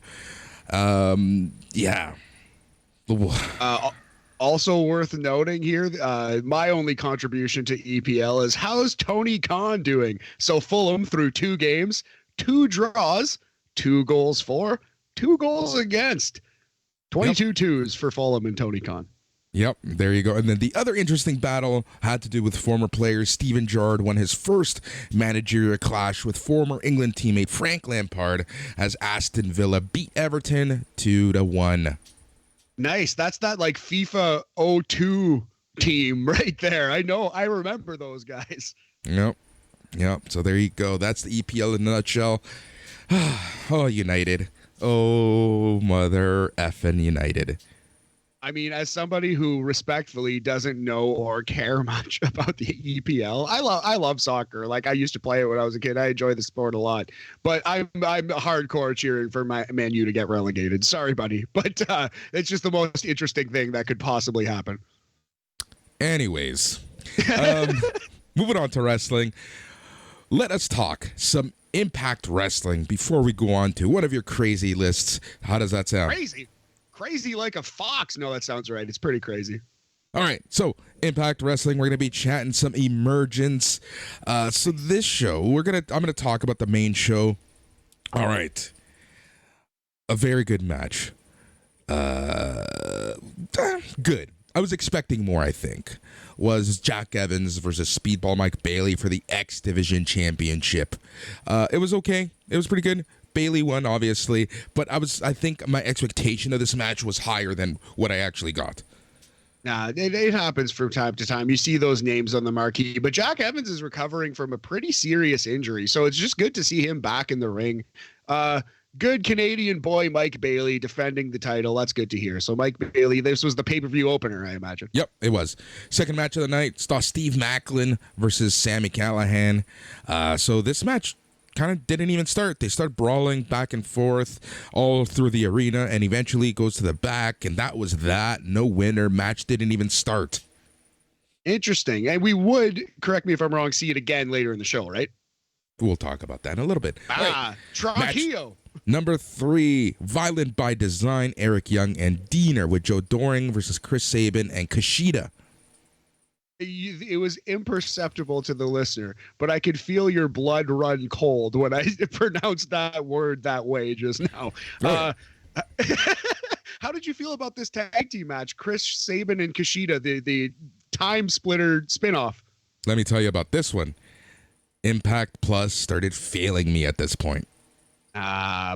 Yeah. Also worth noting here, my only contribution to EPL is how's Tony Khan doing? So Fulham through 2 games, 2 draws, 2 goals for, 2 goals against. 22 twos for Fulham and Tony Khan. Yep, there you go. And then the other interesting battle had to do with former players. Steven Gerrard won his first managerial clash with former England teammate Frank Lampard as Aston Villa beat Everton 2-1. Nice. That's that like FIFA 02 team right there. I remember those guys. Yep. So there you go. That's the EPL in a nutshell. Oh, United. Oh, mother effing United. I mean, as somebody who respectfully doesn't know or care much about the EPL, I love soccer. Like, I used to play it when I was a kid. I enjoy the sport a lot, but I'm hardcore cheering for my Man U to get relegated. Sorry, buddy, but it's just the most interesting thing that could possibly happen. Anyways, moving on to wrestling. Let us talk some Impact Wrestling before we go on to one of your crazy lists. How does that sound? Crazy like a fox. No, that sounds right. It's pretty crazy. All right, so Impact Wrestling, we're going to be chatting some Emergence. So this show, I'm going to talk about the main show. All right. A very good match. Good. I was expecting more, I think. Was Jack Evans versus Speedball Mike Bailey for the X Division Championship. It was okay. It was pretty good. Bailey won, obviously, but I think my expectation of this match was higher than what I actually got. Nah, it happens from time to time. You see those names on the marquee, but Jack Evans is recovering from a pretty serious injury, so it's just good to see him back in the ring. Good Canadian boy Mike Bailey defending the title. That's good to hear. So Mike Bailey, this was the pay-per-view opener, I imagine. Yep, it was. Second match of the night, saw Steve Macklin versus Sami Callihan. So this match kind of didn't even start. They start brawling back and forth all through the arena, and eventually it goes to the back, and that was that. No winner. Match didn't even start. Interesting. And we would, correct me if I'm wrong, see it again later in the show, right? We'll talk about that in a little bit. Right. Trujillo. Number 3, Violent by Design, Eric Young and Diener with Joe Doring versus Chris Sabin and Kushida. It was imperceptible to the listener, but I could feel your blood run cold when I pronounced that word that way just now. Oh, yeah. How did you feel about this tag team match? Chris Sabin and Kushida, the time splitter spinoff. Let me tell you about this one. Impact Plus started failing me at this point.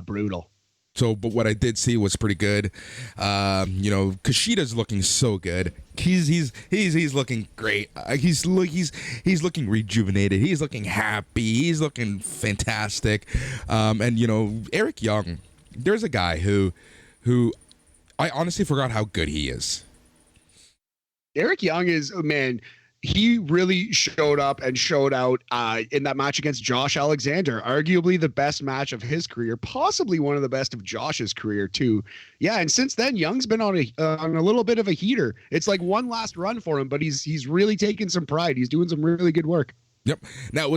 Brutal. So, but what I did see was pretty good. Kushida's looking so good. He's looking great. He's looking rejuvenated. He's looking happy. He's looking fantastic. And Eric Young, there's a guy who I honestly forgot how good he is. Eric Young is, man, he really showed up and showed out in that match against Josh Alexander, arguably the best match of his career, possibly one of the best of Josh's career too. Yeah, and since then, Young's been on a little bit of a heater. It's like one last run for him, but he's really taking some pride. He's doing some really good work. Yep. Now,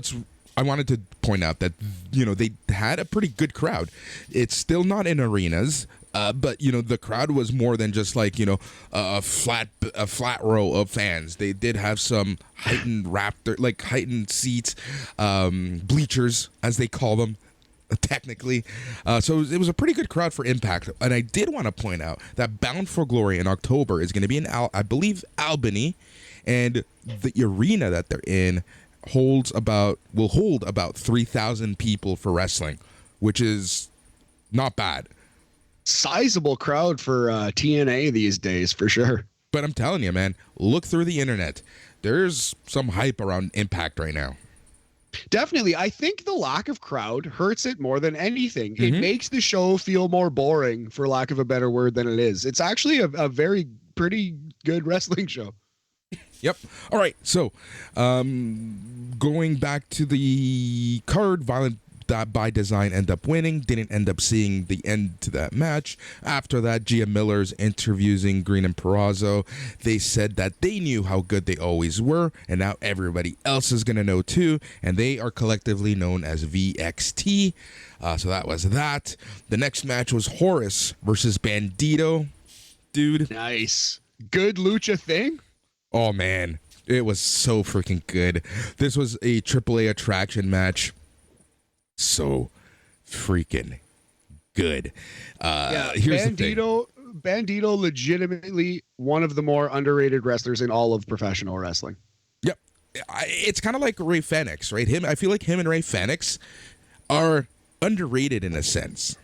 I wanted to point out that they had a pretty good crowd. It's still not in arenas. But the crowd was more than just like a flat row of fans. They did have some heightened seats, bleachers as they call them, technically. So it was a pretty good crowd for Impact. And I did want to point out that Bound for Glory in October is going to be in I believe Albany, and the arena that they're in will hold about 3,000 people for wrestling, which is not bad. Sizable crowd for TNA these days, for sure. But I'm telling you, man, look through the internet. There's some hype around Impact right now. Definitely. I think the lack of crowd hurts it more than anything. Mm-hmm. It makes the show feel more boring, for lack of a better word, than it is. It's actually a pretty good wrestling show. Yep. All right. So, going back to the card, Violent by Design end up winning. Didn't end up seeing the end to that match. After that, Gia Miller's interviewing Green and Perazzo. They said that they knew how good they always were, and now everybody else is going to know too, and they are collectively known as VXT. So that was that. The next match was Horace versus Bandito. Dude. Nice. Good lucha thing? Oh, man. It was so freaking good. This was a AAA attraction match. So freaking good. Here's Bandito, legitimately one of the more underrated wrestlers in all of professional wrestling. Yep. It's kind of like Ray Fenix, right? I feel like him and Ray Fenix are underrated in a sense.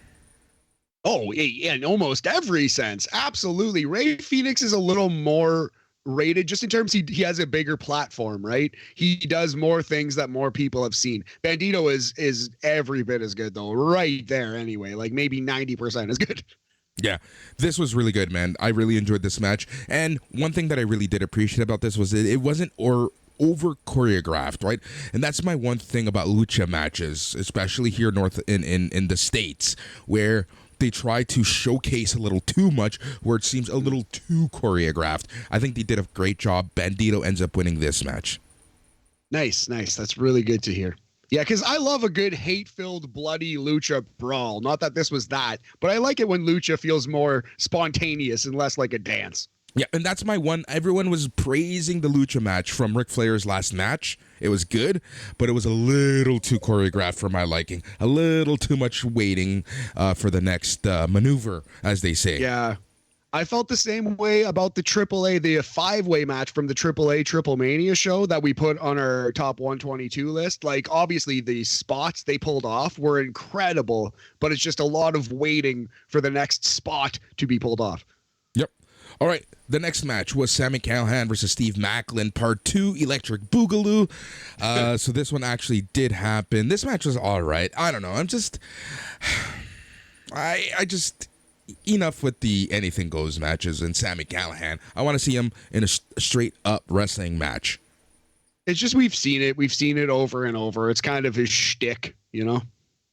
Oh, yeah, in almost every sense. Absolutely. Ray Phoenix is a little more rated just in terms he has a bigger platform, right? He does more things that more people have seen. Bandito is every bit as good though, right there anyway, like maybe 90% as good. Yeah, this was really good, man. I really enjoyed this match, and one thing that I really did appreciate about this was it wasn't over choreographed, right? And that's my one thing about lucha matches, especially here north in the States, where they try to showcase a little too much, where it seems a little too choreographed. I think they did a great job. Bandito ends up winning this match. Nice. That's really good to hear. Yeah, because I love a good hate-filled, bloody lucha brawl. Not that this was that, but I like it when lucha feels more spontaneous and less like a dance. Yeah, and that's my one. Everyone was praising the lucha match from Ric Flair's last match. It was good, but it was a little too choreographed for my liking. A little too much waiting for the next maneuver, as they say. Yeah, I felt the same way about the AAA, the 5-way match from the AAA Triple Mania show that we put on our top 122 list. Like, obviously, the spots they pulled off were incredible, but it's just a lot of waiting for the next spot to be pulled off. Yep. All right, the next match was Sami Callihan versus Steve Macklin, Part 2, Electric Boogaloo. So this one actually did happen. This match was all right. I don't know. I just enough with the anything goes matches and Sami Callihan. I want to see him in a straight up wrestling match. It's just we've seen it over and over. It's kind of his shtick, you know?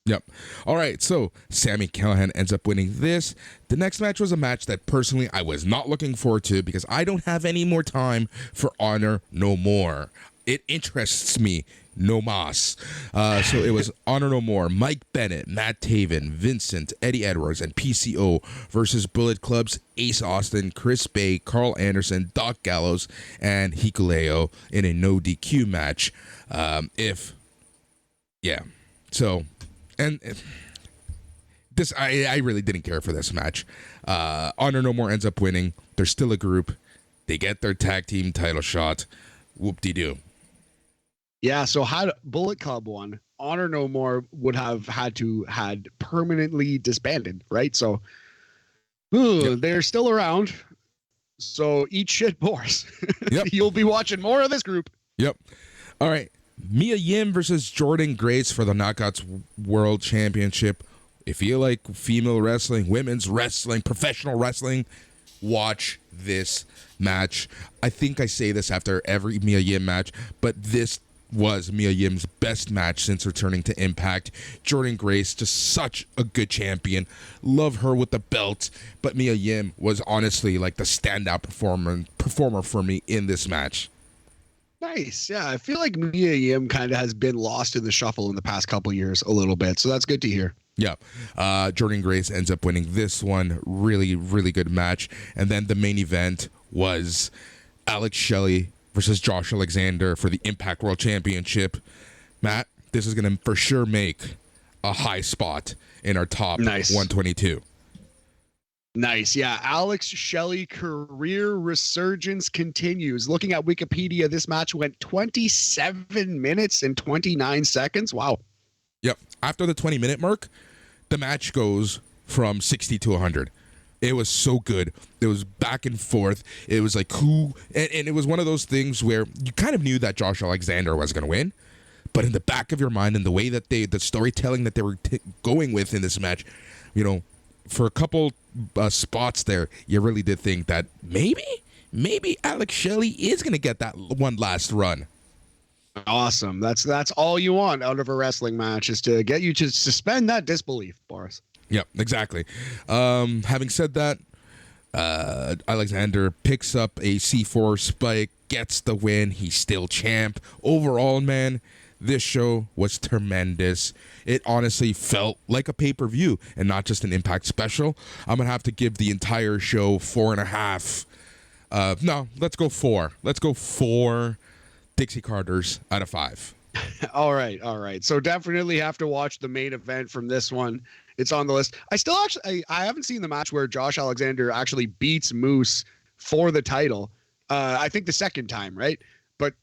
Yep. All right, so Sami Callihan ends up winning this. The next match was a match that personally I was not looking forward to because I don't have any more time for Honor No More. It interests me no mas. So it was Honor No More, Mike Bennett, Matt Taven, Vincent, Eddie Edwards, and PCO versus Bullet Club's Ace Austin, Chris Bay, Carl Anderson, Doc Gallows, and Hikuleo in a no DQ match. This I really didn't care for this match. Honor No More ends up winning. They're still a group. They get their tag team title shot. Whoop-de-doo. Yeah, so had Bullet Club won, Honor No More would have had permanently disbanded, right? So They're still around. So eat shit, Boris. Yep. You'll be watching more of this group. Yep. All right. Mia Yim versus Jordan Grace for the Knockouts World Championship. If you like female wrestling, women's wrestling, professional wrestling, watch this match. I think I say this after every Mia Yim match, but this was Mia Yim's best match since returning to Impact. Jordan Grace, just such a good champion. Love her with the belt, but Mia Yim was honestly like the standout performer for me in this match. Nice. Yeah, I feel like Mia Yim kind of has been lost in the shuffle in the past couple years a little bit, so that's good to hear. Yeah. Jordan Grace ends up winning this one. Really, really good match. And then the main event was Alex Shelley versus Josh Alexander for the Impact World Championship. Matt, this is going to for sure make a high spot in our top 122. Nice. Yeah. Alex Shelley career resurgence continues. Looking at Wikipedia, this match went 27 minutes and 29 seconds. Wow. Yep. After the 20-minute mark, the match goes from 60 to 100. It was so good. It was back and forth. It was like and it was one of those things where you kind of knew that Josh Alexander was going to win, but in the back of your mind and the way that the storytelling that they were going with in this match, you know, for a couple spots there, you really did think that maybe Alex Shelley is going to get that one last run. Awesome. That's all you want out of a wrestling match, is to get you to suspend that disbelief, Boris. Yep, exactly. Having said that, Alexander picks up a C4 spike, gets the win. He's still champ. Overall, man, this show was tremendous. It honestly felt like a pay-per-view and not just an Impact special. I'm going to have to give the entire show 4.5. No, let's go 4. Let's go 4 Dixie Carters out of 5. All right. So definitely have to watch the main event from this one. It's on the list. I haven't seen the match where Josh Alexander actually beats Moose for the title. I think the second time, right? But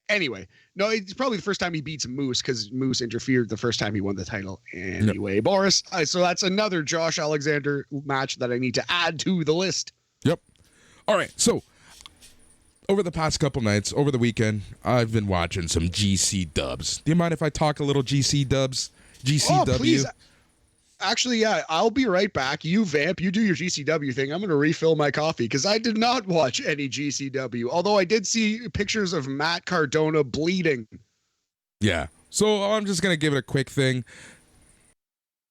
anyway, no, it's probably the first time he beats Moose, because Moose interfered the first time he won the title. Anyway, yep. Boris, so that's another Josh Alexander match that I need to add to the list. Yep. All right, so over the past couple nights, over the weekend, I've been watching some GC dubs. Do you mind if I talk a little GC dubs? GCW? Oh, please. Actually, yeah, I'll be right back. You vamp, you do your GCW thing. I'm going to refill my coffee, because I did not watch any GCW, although I did see pictures of Matt Cardona bleeding. Yeah, so I'm just going to give it a quick thing.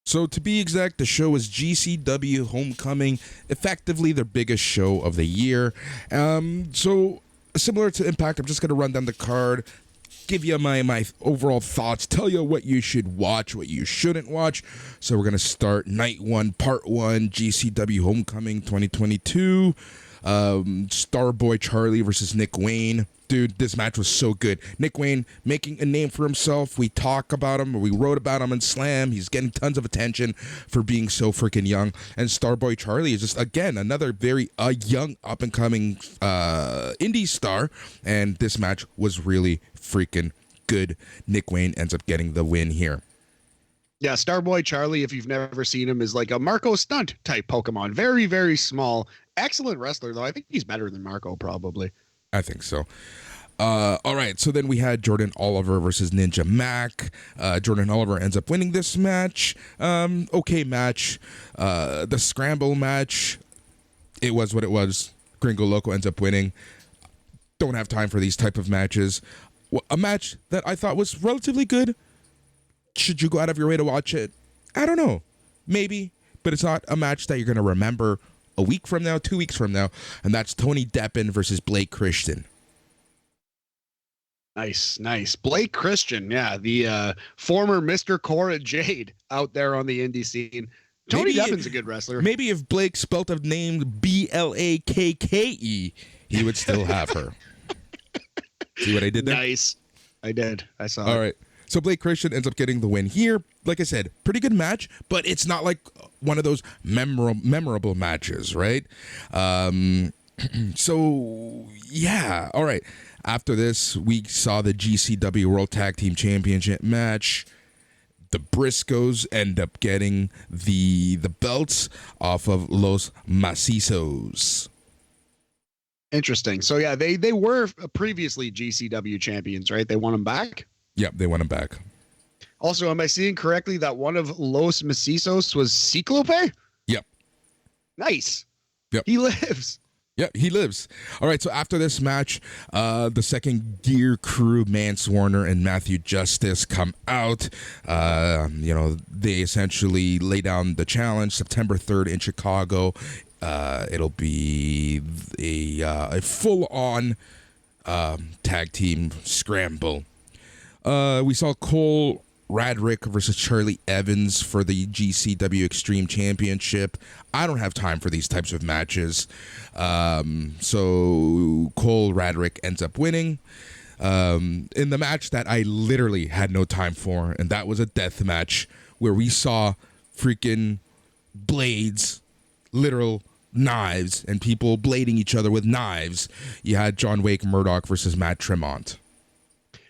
So to be exact, the show is GCW Homecoming, effectively their biggest show of the year. So similar to Impact, I'm just going to run down the card, give you my overall thoughts, tell you what you should watch, what you shouldn't watch. So we're going to start night 1, part 1, GCW Homecoming 2022. Starboy Charlie versus Nick Wayne. Dude, this match was so good. Nick Wayne making a name for himself. We talk about him, or we wrote about him in Slam. He's getting tons of attention for being so freaking young. And Starboy Charlie is just, again, another very young, up-and-coming indie star. And this match was really freaking good. Nick Wayne ends up getting the win here. Yeah, Starboy Charlie, if you've never seen him, is like a Marco Stunt type Pokemon. Very, very small. Excellent wrestler, though. I think he's better than Marco, probably. I think so. All right, so then we had Jordan Oliver versus Ninja Mac. Jordan Oliver ends up winning this match. Okay match. The scramble match, it was what it was. Gringo Loco ends up winning. Don't have time for these type of matches. A match that I thought was relatively good. Should you go out of your way to watch it? I don't know. Maybe, but it's not a match that you're going to remember a week from now, 2 weeks from now, and that's Tony Deppen versus Blake Christian. Nice. Blake Christian, yeah, the former Mr. Cora Jade out there on the indie scene. Tony Deppen's a good wrestler. Maybe if Blake spelt a name Blakke, he would still have her. See what I did there? Nice. I did. I saw it. All right. So Blake Christian ends up getting the win here. Like I said, pretty good match, but it's not like one of those memorable matches, right? So, yeah. All right. After this, we saw the GCW World Tag Team Championship match. The Briscoes end up getting the belts off of Los Macizos. Interesting. So, yeah, they were previously GCW champions, right? They won them back? Yep, they won him back. Also, am I seeing correctly that one of Los Macizos was Ciclope? Yep. Nice. Yep. He lives. Yep, he lives. All right, so after this match, the second Gear Crew, Mance Warner and Matthew Justice, come out. They essentially lay down the challenge September 3rd in Chicago. It'll be a full-on tag team scramble. We saw Cole Radrick versus Charlie Evans for the GCW Extreme Championship. I don't have time for these types of matches. So Cole Radrick ends up winning in the match that I literally had no time for, and that was a death match where we saw freaking blades, literal knives, and people blading each other with knives. You had John Wake Murdoch versus Matt Tremont.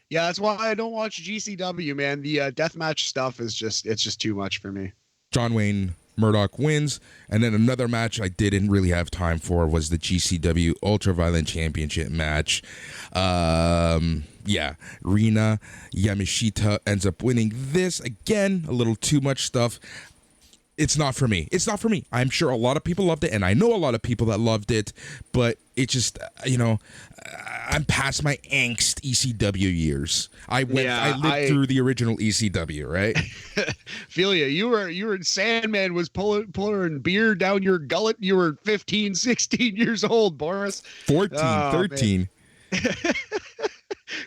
Yeah, that's why I don't watch GCW, man. The deathmatch stuff is just too much for me. John Wayne Murdoch wins, and then another match I didn't really have time for was the GCW Ultraviolent Championship match. Rina Yamashita ends up winning this. Again, a little too much stuff. It's not for me. It's not for me. I'm sure a lot of people loved it, and I know a lot of people that loved it, but it just, I'm past my angst ECW years. I lived through the original ECW, right? Philia, you were Sandman was pouring beer down your gullet. You were 15, 16 years old, Boris. 14, 13.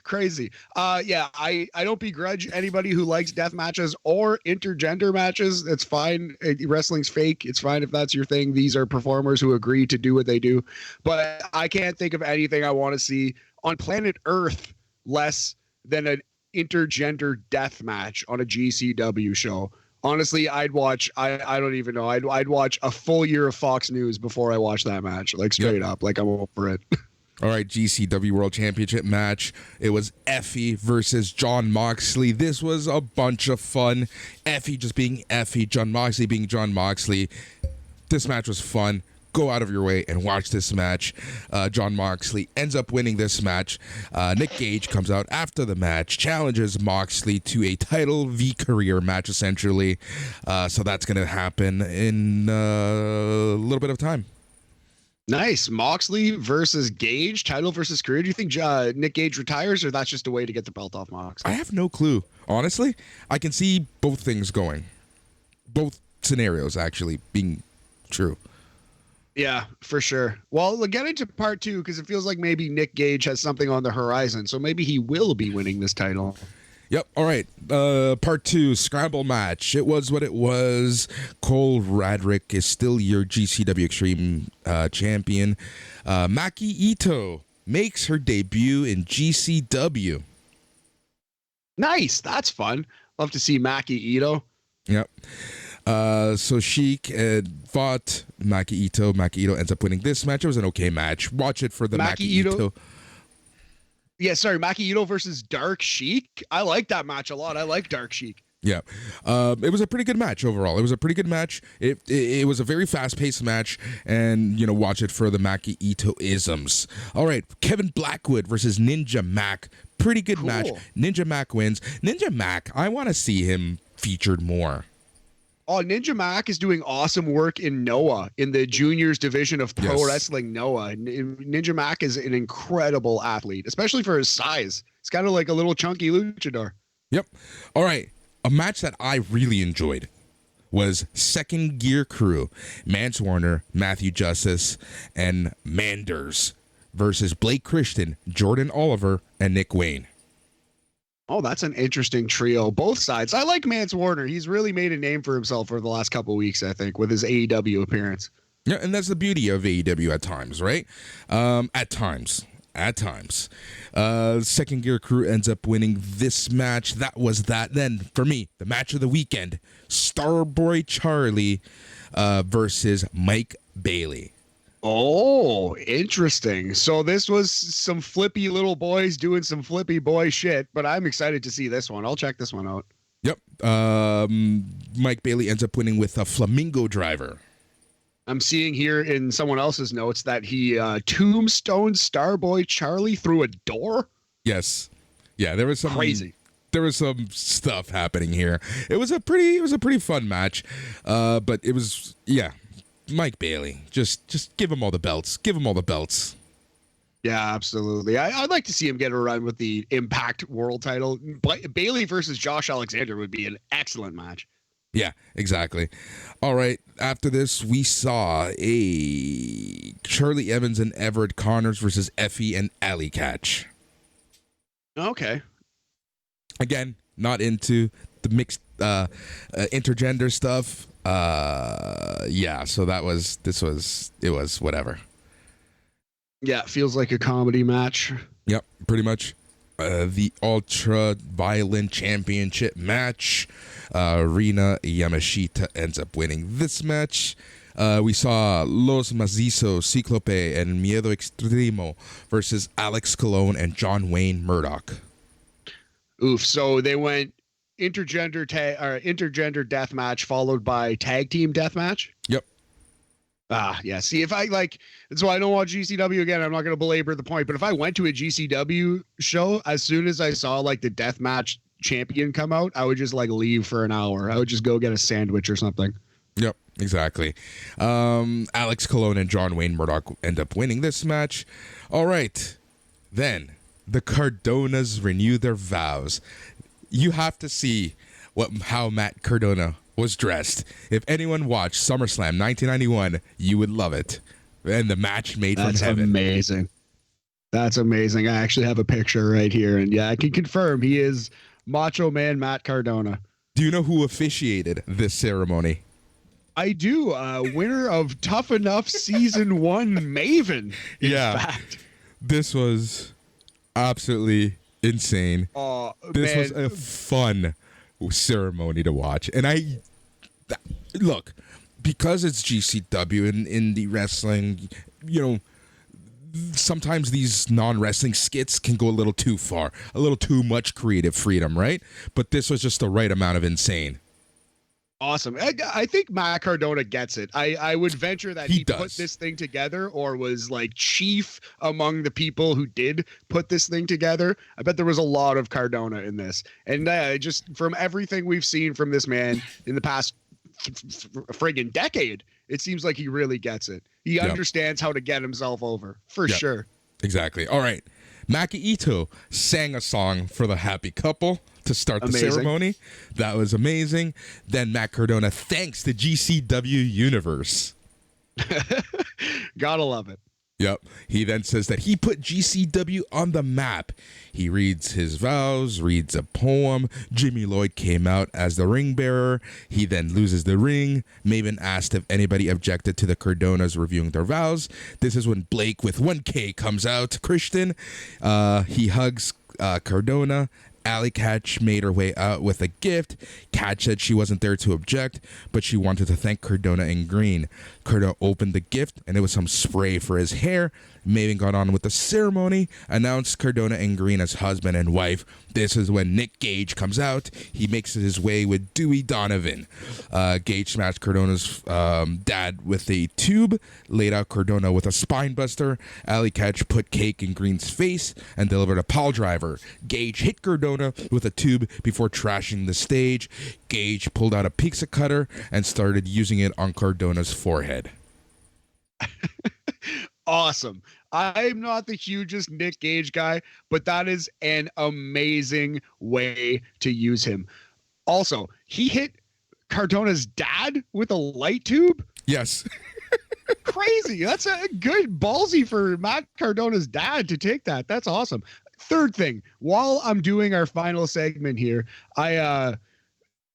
Crazy. I don't begrudge anybody who likes death matches or intergender matches. It's fine. Wrestling's fake. It's fine if that's your thing. These are performers who agree to do what they do. But I can't think of anything I want to see on planet Earth less than an intergender death match on a GCW show. Honestly, I'd watch. I don't even know. I'd watch a full year of Fox News before I watch that match. Like straight up. Like I'm over it. All right, GCW World Championship match. It was Effie versus Jon Moxley. This was a bunch of fun. Effie just being Effie, Jon Moxley being Jon Moxley. This match was fun. Go out of your way and watch this match. Jon Moxley ends up winning this match. Nick Gage comes out after the match, challenges Moxley to a title v career match, essentially. So that's going to happen in a little bit of time. Nice. Moxley versus Gage, title versus career. Do you think Nick Gage retires, or that's just a way to get the belt off Moxley? I have no clue. Honestly, I can see both things going. Both scenarios actually being true. Yeah, for sure. Well, we'll get into part 2 because it feels like maybe Nick Gage has something on the horizon. So maybe he will be winning this title. Yep. All right. Part 2, Scramble match. It was what it was. Cole Radrick is still your GCW Extreme champion. Maki Ito makes her debut in GCW. Nice. That's fun. Love to see Maki Ito. Yep. So Sheik fought Maki Ito. Maki Ito ends up winning this match. It was an okay match. Watch it for the Maki Ito. Yeah, sorry, Maki Ito versus Dark Sheik. I like that match a lot. I like Dark Sheik. Yeah. It was a pretty good match overall. It was a pretty good match. It was a very fast-paced match, and, watch it for the Maki Ito-isms. All right, Kevin Blackwood versus Ninja Mac. Pretty good match. Ninja Mac wins. Ninja Mac, I want to see him featured more. Oh, Ninja Mac is doing awesome work in Noah, in the juniors division of pro wrestling Noah. Ninja Mac is an incredible athlete, especially for his size. It's kind of like a little chunky luchador. Yep. All right. A match that I really enjoyed was Second Gear Crew. Mance Warner, Matthew Justice, and Manders versus Blake Christian, Jordan Oliver, and Nick Wayne. Oh, that's an interesting trio. Both sides. I like Mance Warner. He's really made a name for himself for the last couple of weeks, I think, with his AEW appearance. Yeah, and that's the beauty of AEW at times, right? At times. Second Gear Crew ends up winning this match. That was that. Then, for me, the match of the weekend, Starboy Charlie versus Mike Bailey. Oh, interesting. So this was some flippy little boys doing some flippy boy shit, but I'm excited to see this one. I'll check this one out. Yep. Mike Bailey ends up winning with a Flamingo Driver. I'm seeing here in someone else's notes that he tombstone Starboy Charlie through a door. Yes. Yeah, there was some crazy. There was some stuff happening here. It was a pretty fun match. But it was Mike Bailey, just give him all the belts. Give him all the belts. Yeah, absolutely. I'd like to see him get a run with the Impact World title. Bailey versus Josh Alexander would be an excellent match. Yeah, exactly. All right. After this, we saw a Charlie Evans and Everett Connors versus Effie and Alley Catch. Okay. Again, not into the mixed intergender stuff. So it was whatever. Yeah, it feels like a comedy match. Yep, pretty much. The Ultra Violent Championship match. Rina Yamashita ends up winning this match. We saw Los Macizos, Ciclope, and Miedo Extremo versus Alex Colon and John Wayne Murdoch. Oof. So they went intergender death match followed by tag team death match. Yep. Yeah. See, if I that's why I don't watch GCW again. I'm not going to belabor the point, but if I went to a GCW show, as soon as I saw the death match champion come out, I would just leave for an hour. I would just go get a sandwich or something. Yep, exactly. Alex Colon and John Wayne Murdoch end up winning this match. All right. Then the Cardonas renew their vows. You have to see how Matt Cardona was dressed. If anyone watched SummerSlam 1991, you would love it. And the match made from heaven. That's amazing. That's amazing. I actually have a picture right here. And yeah, I can confirm he is Macho Man Matt Cardona. Do you know who officiated this ceremony? I do. Winner of Tough Enough Season 1 Maven. Fact. This was absolutely insane. This was a fun ceremony to watch. And look, because it's GCW and indie wrestling, sometimes these non-wrestling skits can go a little too far, a little too much creative freedom, right? But this was just the right amount of insane. Awesome. I think Matt Cardona gets it. I would venture that he put this thing together or was like chief among the people who did put this thing together. I bet there was a lot of Cardona in this. And just from everything we've seen from this man in the past friggin' decade, it seems like he really gets it. He understands how to get himself over, for sure. Exactly. All right. Maki Ito sang a song for the happy couple to start the ceremony. That was amazing. Then Matt Cardona thanks the GCW universe. Gotta love it. Yep. He then says that he put GCW on the map. He reads his vows, reads a poem. Jimmy Lloyd came out as the ring bearer. He then loses the ring. Maven asked if anybody objected to the Cardonas reviewing their vows. This is when Blake with 1K comes out. Christian. He hugs Cardona. Alley Catch made her way out with a gift. Catch said she wasn't there to object, but she wanted to thank Cardona in green. Cardona opened the gift, and it was some spray for his hair. Maven got on with the ceremony, announced Cardona in green as husband and wife. This is when Nick Gage comes out. He makes his way with Dewey Donovan. Gage smashed Cardona's dad with a tube, laid out Cardona with a spine buster. Alley Catch put cake in Green's face and delivered a pile driver. Gage hit Cardona with a tube before trashing the stage. Gage pulled out a pizza cutter and started using it on Cardona's forehead. Awesome. I'm not the hugest Nick Gage guy, but that is an amazing way to use him. Also, he hit Cardona's dad with a light tube? Yes. Crazy. That's a good ballsy for Matt Cardona's dad to take that. That's awesome. Third thing, while I'm doing our final segment here,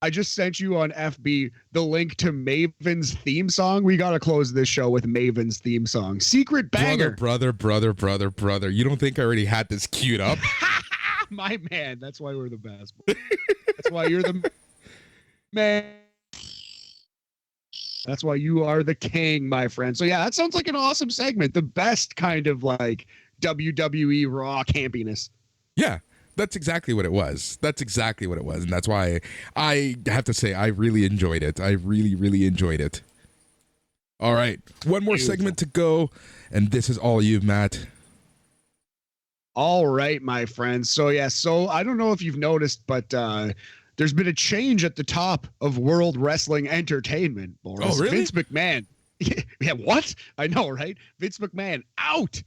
I just sent you on FB the link to Maven's theme song. We got to close this show with Maven's theme song. Secret banger. Brother. You don't think I already had this queued up? My man. That's why we're the best. That's why you're the man. That's why you are the king, my friend. So yeah, that sounds like an awesome segment. The best kind of like WWE Raw campiness. Yeah. That's exactly what it was. And that's why I have to say I really enjoyed it. I really, really enjoyed it. All right. One more segment to go, and this is all you, Matt. All right, my friends. So I don't know if you've noticed, but there's been a change at the top of World Wrestling Entertainment, Boris. Oh, really? Vince McMahon. Yeah, what? I know, right? Vince McMahon, out.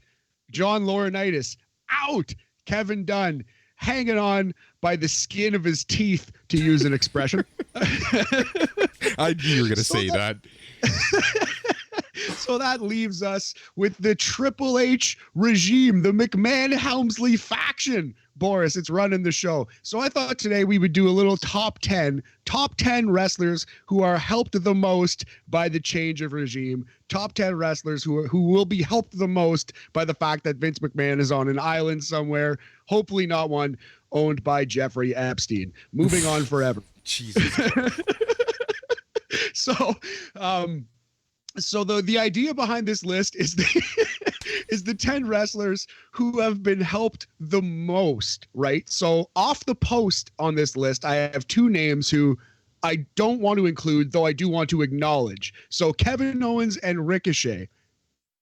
John Laurinaitis, out. Kevin Dunn, hanging on by the skin of his teeth, to use an expression. I knew you were going to say that. So that leaves us with the Triple H regime, the McMahon-Helmsley faction. Boris, it's running the show. So I thought today we would do a little top 10 wrestlers who are helped the most by the change of regime. Top 10 wrestlers who will be helped the most by the fact that Vince McMahon is on an island somewhere, hopefully not one owned by Jeffrey Epstein. Moving on forever. Jesus. So the idea behind this list is the 10 wrestlers who have been helped the most, right? So off the post on this list, I have two names who I don't want to include, though I do want to acknowledge. So Kevin Owens and Ricochet,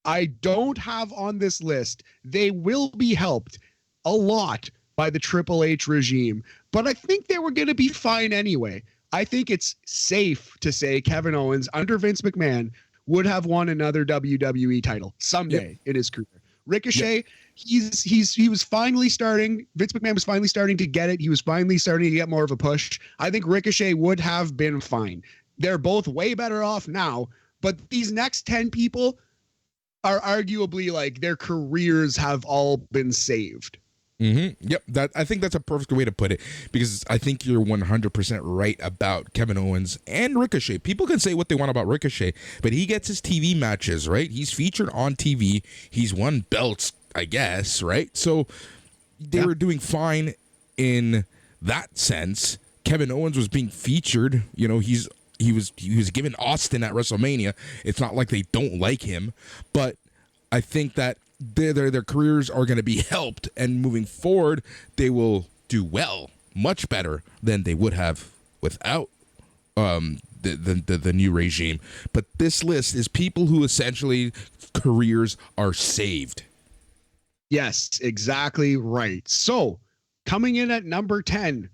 I don't have on this list. They will be helped a lot by the Triple H regime, but I think they were going to be fine anyway. I think it's safe to say Kevin Owens under Vince McMahon would have won another WWE title someday in his career. Ricochet, he was finally starting. Vince McMahon was finally starting to get it. He was finally starting to get more of a push. I think Ricochet would have been fine. They're both way better off now, but these next 10 people are arguably like their careers have all been saved. Mm-hmm. Yep. I think that's a perfect way to put it, because I think you're 100% right about Kevin Owens and Ricochet. People can say what they want about Ricochet, but he gets his TV matches, right? He's featured on TV. He's won belts, I guess, right? So they were doing fine in that sense. Kevin Owens was being featured. You know, he was given Austin at WrestleMania. It's not like they don't like him, but I think that their careers are going to be helped, and moving forward, they will do well, much better than they would have without the new regime. But this list is people who essentially careers are saved. Yes, exactly right. So coming in at number 10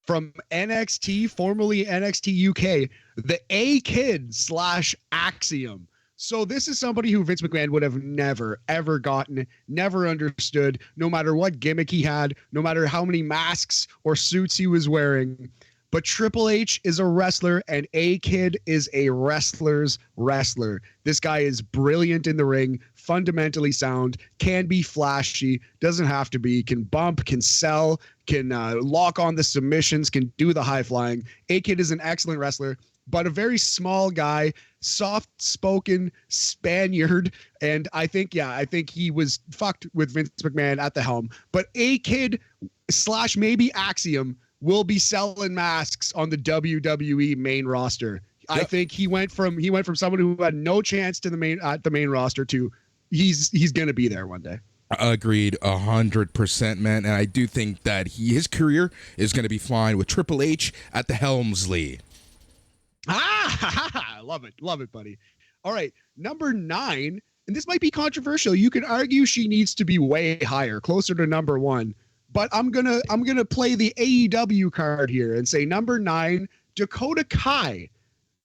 from NXT, formerly NXT UK, the A-Kid / Axiom. So this is somebody who Vince McMahon would have never, ever gotten, never understood, no matter what gimmick he had, no matter how many masks or suits he was wearing. But Triple H is a wrestler, and A-Kid is a wrestler's wrestler. This guy is brilliant in the ring, fundamentally sound, can be flashy, doesn't have to be, can bump, can sell, can lock on the submissions, can do the high flying. A-Kid is an excellent wrestler, but a very small guy, soft-spoken Spaniard, and I think he was fucked with Vince McMahon at the helm. But A-Kid / maybe Axiom will be selling masks on the WWE main roster. Yep. I think he went from someone who had no chance to the main roster to he's going to be there one day. Agreed, 100%, man. And I do think that his career is going to be fine with Triple H at the Helmsley. I love it, buddy. All right, number 9, and this might be controversial. You could argue she needs to be way higher, closer to number 1. But I'm gonna play the AEW card here and say number 9, Dakota Kai.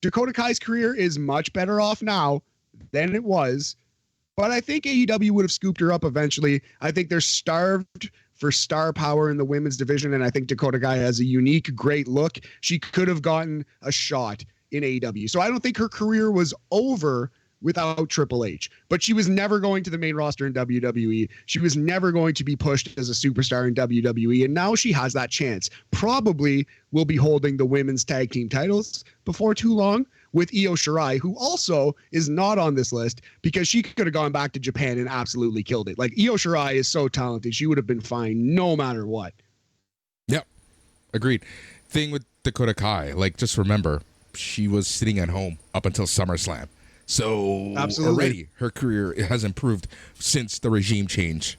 Dakota Kai's career is much better off now than it was, but I think AEW would have scooped her up eventually. I think they're starved for star power in the women's division, and I think Dakota Kai has a unique, great look. She could have gotten a shot in AEW. So I don't think her career was over without Triple H, but she was never going to the main roster in WWE. She was never going to be pushed as a superstar in WWE, and now she has that chance. Probably will be holding the women's tag team titles before too long with Io Shirai, who also is not on this list because she could have gone back to Japan and absolutely killed it. Like, Io Shirai is so talented, she would have been fine no matter what. Yep, agreed. Thing with Dakota Kai, like, just remember, she was sitting at home up until SummerSlam. So already her career has improved since the regime change.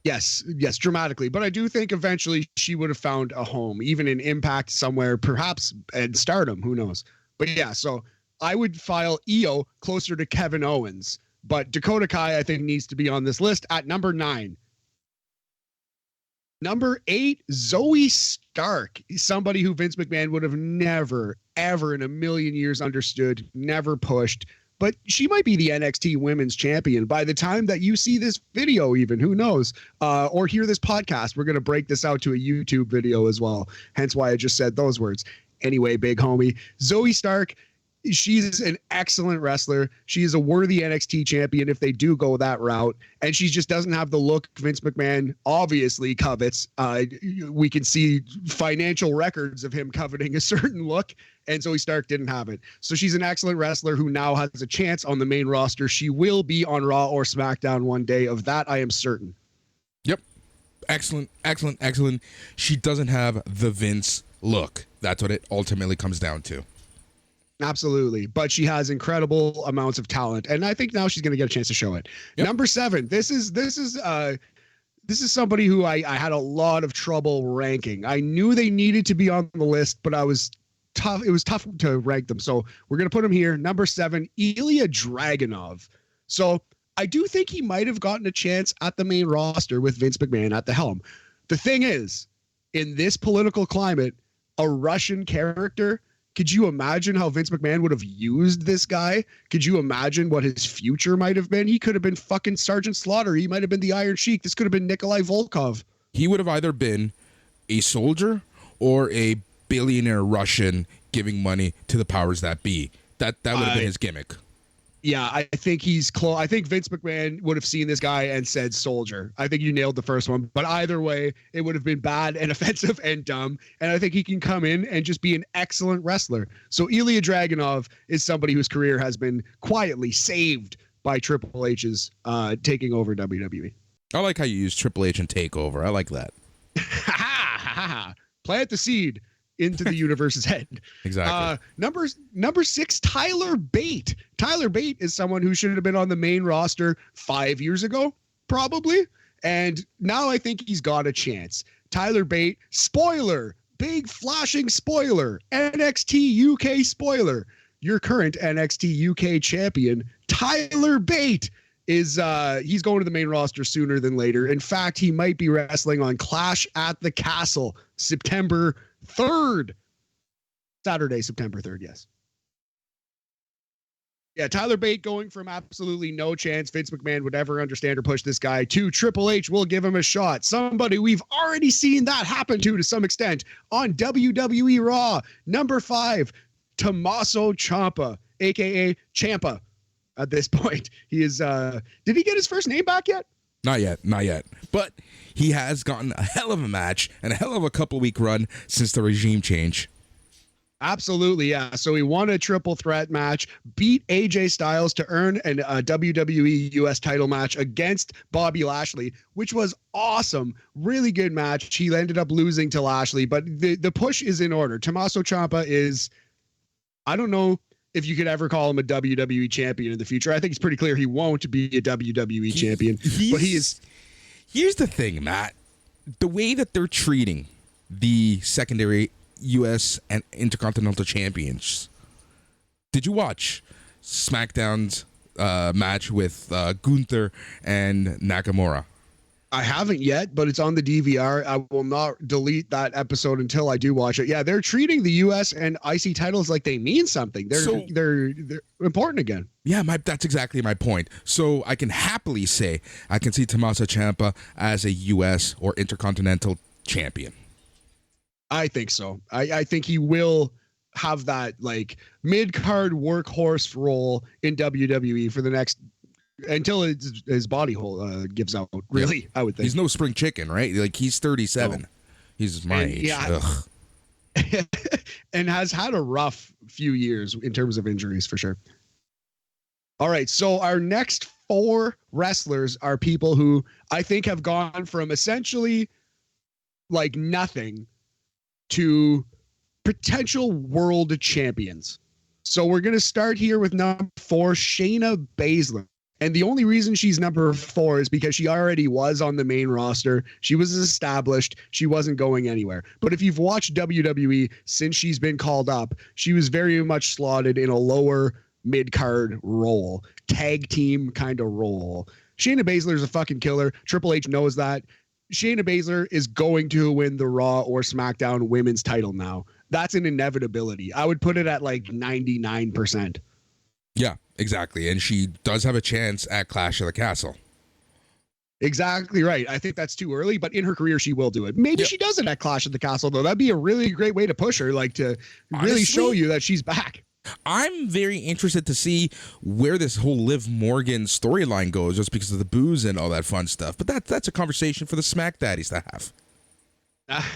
Yes, dramatically. But I do think eventually she would have found a home, even in Impact somewhere, perhaps in Stardom, who knows. But yeah, so I would file Io closer to Kevin Owens. But Dakota Kai, I think, needs to be on this list at number 9. Number 8, Zoe Stark, somebody who Vince McMahon would have never, ever in a million years understood, never pushed. But she might be the NXT Women's Champion by the time that you see this video, even, who knows, or hear this podcast. We're going to break this out to a YouTube video as well. Hence why I just said those words. Anyway, big homie, Zoe Stark, she's an excellent wrestler. She is a worthy NXT champion if they do go that route. And she just doesn't have the look Vince McMahon obviously covets. We can see financial records of him coveting a certain look, and Zoe Stark didn't have it. So she's an excellent wrestler who now has a chance on the main roster. She will be on Raw or SmackDown one day. Of that, I am certain. Yep. Excellent. She doesn't have the Vince look. That's what it ultimately comes down to. Absolutely. But she has incredible amounts of talent. And I think now she's going to get a chance to show it. Yep. Number 7. This is somebody who I had a lot of trouble ranking. I knew they needed to be on the list, but it was tough to rank them. So we're going to put him here. Number 7, Ilya Dragunov. So I do think he might have gotten a chance at the main roster with Vince McMahon at the helm. The thing is, in this political climate, a Russian character. Could you imagine how Vince McMahon would have used this guy? Could you imagine what his future might have been? He could have been fucking Sergeant Slaughter. He might have been the Iron Sheik. This could have been Nikolai Volkov. He would have either been a soldier or a billionaire Russian giving money to the powers that be. That would have been his gimmick. Yeah, I think he's close. I think Vince McMahon would have seen this guy and said soldier. I think you nailed the first one, but either way, it would have been bad and offensive and dumb. And I think he can come in and just be an excellent wrestler. So Ilya Dragunov is somebody whose career has been quietly saved by Triple H's taking over WWE. I like how you use Triple H and Takeover. I like that. Plant the seed into the universe's head. Exactly. Number 6, Tyler Bate. Tyler Bate is someone who should have been on the main roster 5 years ago, probably. And now I think he's got a chance. Tyler Bate, spoiler, big flashing spoiler, NXT UK spoiler. Your current NXT UK champion, Tyler Bate, is he's going to the main roster sooner than later. In fact, he might be wrestling on Clash at the Castle, September 3rd. Saturday, September 3rd, yes. Yeah, Tyler Bate going from absolutely no chance Vince McMahon would ever understand or push this guy to Triple H will give him a shot. Somebody we've already seen that happen to some extent on WWE Raw. Number 5, Tommaso Ciampa, a.k.a. Ciampa. At this point, he is. Did he get his first name back yet? Not yet. But he has gotten a hell of a match and a hell of a couple-week run since the regime change. Absolutely, yeah. So he won a triple threat match, beat AJ Styles to earn a WWE US title match against Bobby Lashley, which was awesome. Really good match. He ended up losing to Lashley, but the push is in order. Tommaso Ciampa is, I don't know if you could ever call him a WWE champion in the future. I think it's pretty clear he won't be a WWE champion, but he is. Here's the thing, Matt. The way that they're treating the secondary U.S. and Intercontinental champions. Did you watch SmackDown's match with Gunther and Nakamura? I haven't yet, but it's on the DVR. I will not delete that episode until I do watch it. Yeah, they're treating the U.S. and IC titles like they mean something. They're important again. Yeah, that's exactly my point. So I can happily say I can see Tommaso Ciampa as a U.S. or Intercontinental champion. I think so. I think he will have that like mid-card workhorse role in WWE for the next until his body hole gives out. Really, I would think he's no spring chicken, right? Like he's 37. No. He's my age. Yeah, and has had a rough few years in terms of injuries for sure. All right, so our next 4 wrestlers are people who I think have gone from essentially like nothing to potential world champions. So we're going to start here with number 4, Shayna Baszler. And the only reason she's number 4 is because she already was on the main roster. She was established. She wasn't going anywhere. But if you've watched WWE since she's been called up, she was very much slotted in a lower mid-card role, tag team kind of role. Shayna Baszler is a fucking killer. Triple H knows that. Shayna Baszler is going to win the Raw or SmackDown women's title now. That's an inevitability. I would put it at like 99%. Yeah, exactly. And she does have a chance at Clash of the Castle. Exactly right. I think that's too early, but in her career, she will do it. Maybe she does it at Clash of the Castle, though. That'd be a really great way to push her, like to really show you that she's back. I'm very interested to see where this whole Liv Morgan storyline goes, just because of the booze and all that fun stuff. But that's a conversation for the Smack Daddies to have.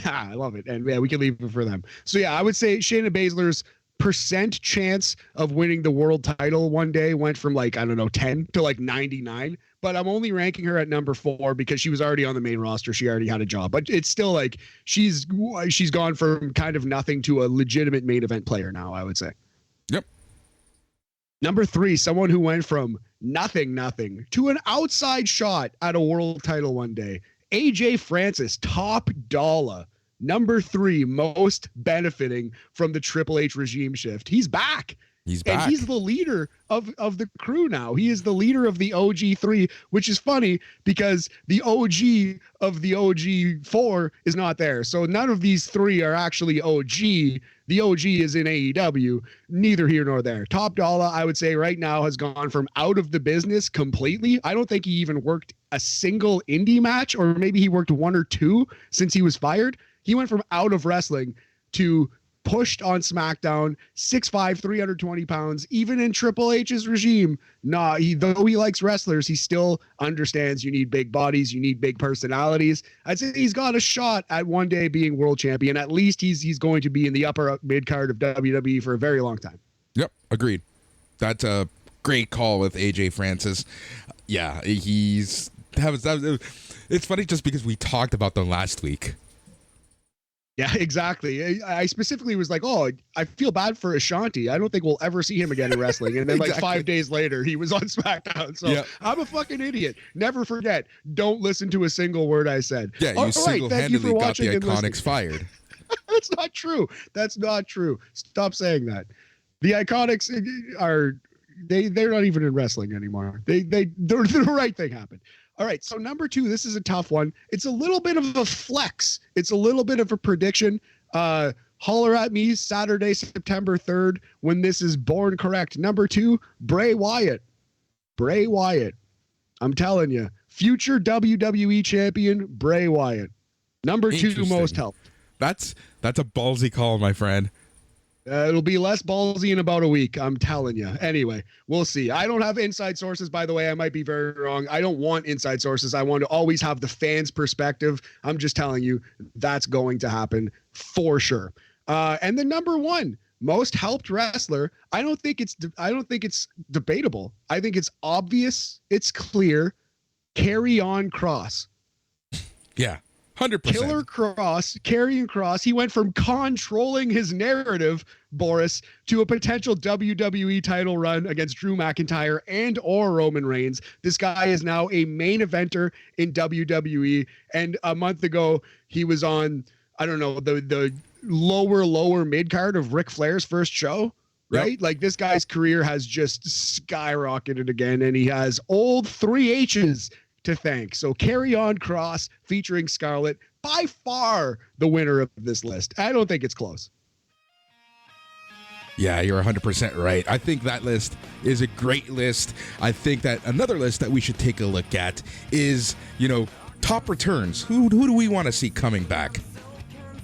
I love it. And yeah, we can leave it for them. So yeah, I would say Shayna Baszler's percent chance of winning the world title one day went from like, I don't know, 10 to like 99. But I'm only ranking her at number 4 because she was already on the main roster. She already had a job. But it's still like she's gone from kind of nothing to a legitimate main event player now, I would say. Yep. Number 3, someone who went from nothing to an outside shot at a world title one day. AJ Francis, top dollar. Number 3, most benefiting from the Triple H regime shift. He's back. He's back. And he's the leader of the crew now. He is the leader of the OG3, which is funny because the OG of the OG4 is not there. So none of these three are actually OG. The OG is in AEW, neither here nor there. Top Dollar, I would say right now, has gone from out of the business completely. I don't think he even worked a single indie match, or maybe he worked one or two since he was fired. He went from out of wrestling to pushed on SmackDown, 6'5", 320 pounds, even in Triple H's regime. Though he likes wrestlers, he still understands you need big bodies, you need big personalities. I'd say he's got a shot at one day being world champion. At least he's going to be in the upper mid card of WWE for a very long time. Yep, agreed. That's a great call with AJ Francis. Yeah, it's funny just because we talked about them last week. Yeah, exactly. I specifically was like, oh, I feel bad for Ashanti. I don't think we'll ever see him again in wrestling. And then like 5 days later, he was on SmackDown. So I'm a fucking idiot. Never forget. Don't listen to a single word I said. Yeah, you single-handedly got the Iconics fired. That's not true. That's not true. Stop saying that. The Iconics they're not even in wrestling anymore. The right thing happened. All right, so number 2, this is a tough one. It's a little bit of a flex. It's a little bit of a prediction. Holler at me Saturday, September 3rd, when this is born correct. Number 2, Bray Wyatt. Bray Wyatt. I'm telling you, future WWE champion Bray Wyatt. Number 2 most helped. That's a ballsy call, my friend. It'll be less ballsy in about a week, I'm telling you. Anyway, we'll see. I don't have inside sources, by the way. I might be very wrong. I don't want inside sources. I want to always have the fans' perspective. I'm just telling you that's going to happen for sure. And the number 1 most helped wrestler, I don't think it's debatable. I think it's obvious. It's clear. Karrion Kross. Yeah. 100%. Killer Cross, Karrion Kross. He went from controlling his narrative, Boris, to a potential WWE title run against Drew McIntyre and or Roman Reigns. This guy is now a main eventer in WWE. And a month ago, he was on, I don't know, the lower mid card of Ric Flair's first show. Right? Yep. Like this guy's career has just skyrocketed again, and he has old 3 H's to thank. So Karrion Kross featuring Scarlett, by far the winner of this list. I don't think it's close. Yeah, you're 100% right. I think that list is a great list. I think that another list that we should take a look at is, top returns. Who do we want to see coming back?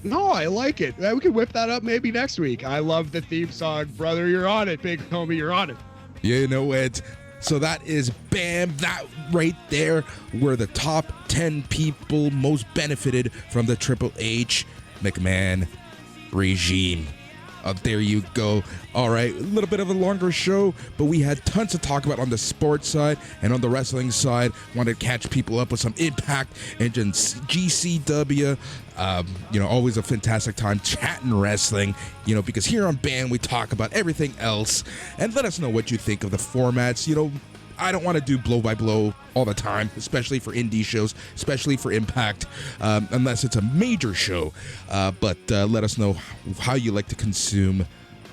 No, I like it. We can whip that up maybe next week. I love the theme song. Brother, you're on it. Big homie, you're on it. You know it. So that is bam, that right there were the top 10 people most benefited from the Triple H McMahon regime. There you go. All right, a little bit of a longer show, but we had tons to talk about on the sports side and on the wrestling side. Wanted to catch people up with some Impact and GCW. Always a fantastic time chatting wrestling, because here on BAM we talk about everything else. And let us know what you think of the formats. I don't want to do blow by blow all the time, especially for indie shows, especially for Impact, unless it's a major show. But let us know how you like to consume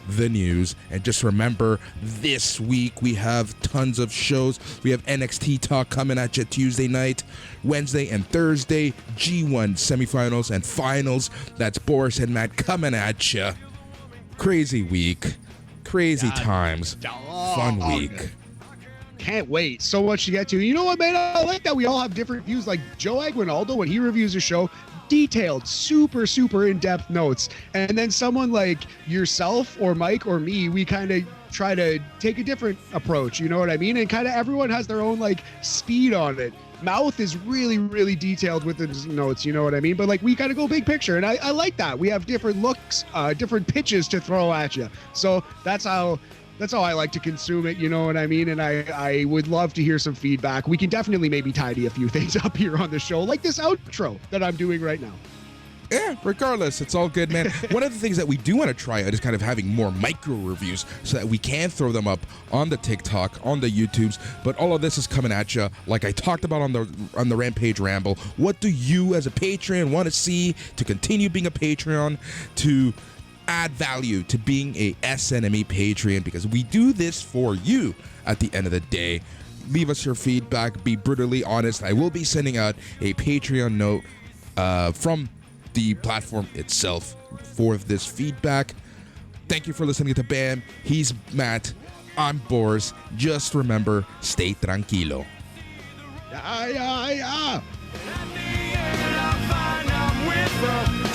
the news. And just remember, this week we have tons of shows. We have NXT Talk coming at you Tuesday night, Wednesday and Thursday, G1 semifinals and finals. That's Boris and Matt coming at you. Crazy week, crazy times, fun week. Can't wait. So much to get to. You know what, man? I like that we all have different views. Like Joe Aguinaldo, when he reviews a show, detailed, super, super in-depth notes. And then someone like yourself or Mike or me, we kind of try to take a different approach. You know what I mean? And kind of everyone has their own speed on it. Mouth is really, really detailed with the notes. You know what I mean? But we got to go big picture. And I like that. We have different looks, different pitches to throw at you. So that's how I like to consume it, you know what I mean? And I would love to hear some feedback. We can definitely maybe tidy a few things up here on the show, like this outro that I'm doing right now. Yeah, regardless, it's all good, man. One of the things that we do want to try out is kind of having more micro reviews so that we can throw them up on the TikTok, on the YouTubes. But all of this is coming at you, like I talked about on the Rampage Ramble. What do you as a Patreon want to see to continue being a Patreon, to add value to being a SNME Patreon, because we do this for you at the end of the day. Leave us your feedback. Be brutally honest. I will be sending out a Patreon note from the platform itself for this feedback. Thank you for listening to BAM. He's Matt. I'm Boris. Just remember, stay tranquilo. Yeah. At the end, I find I'm with her.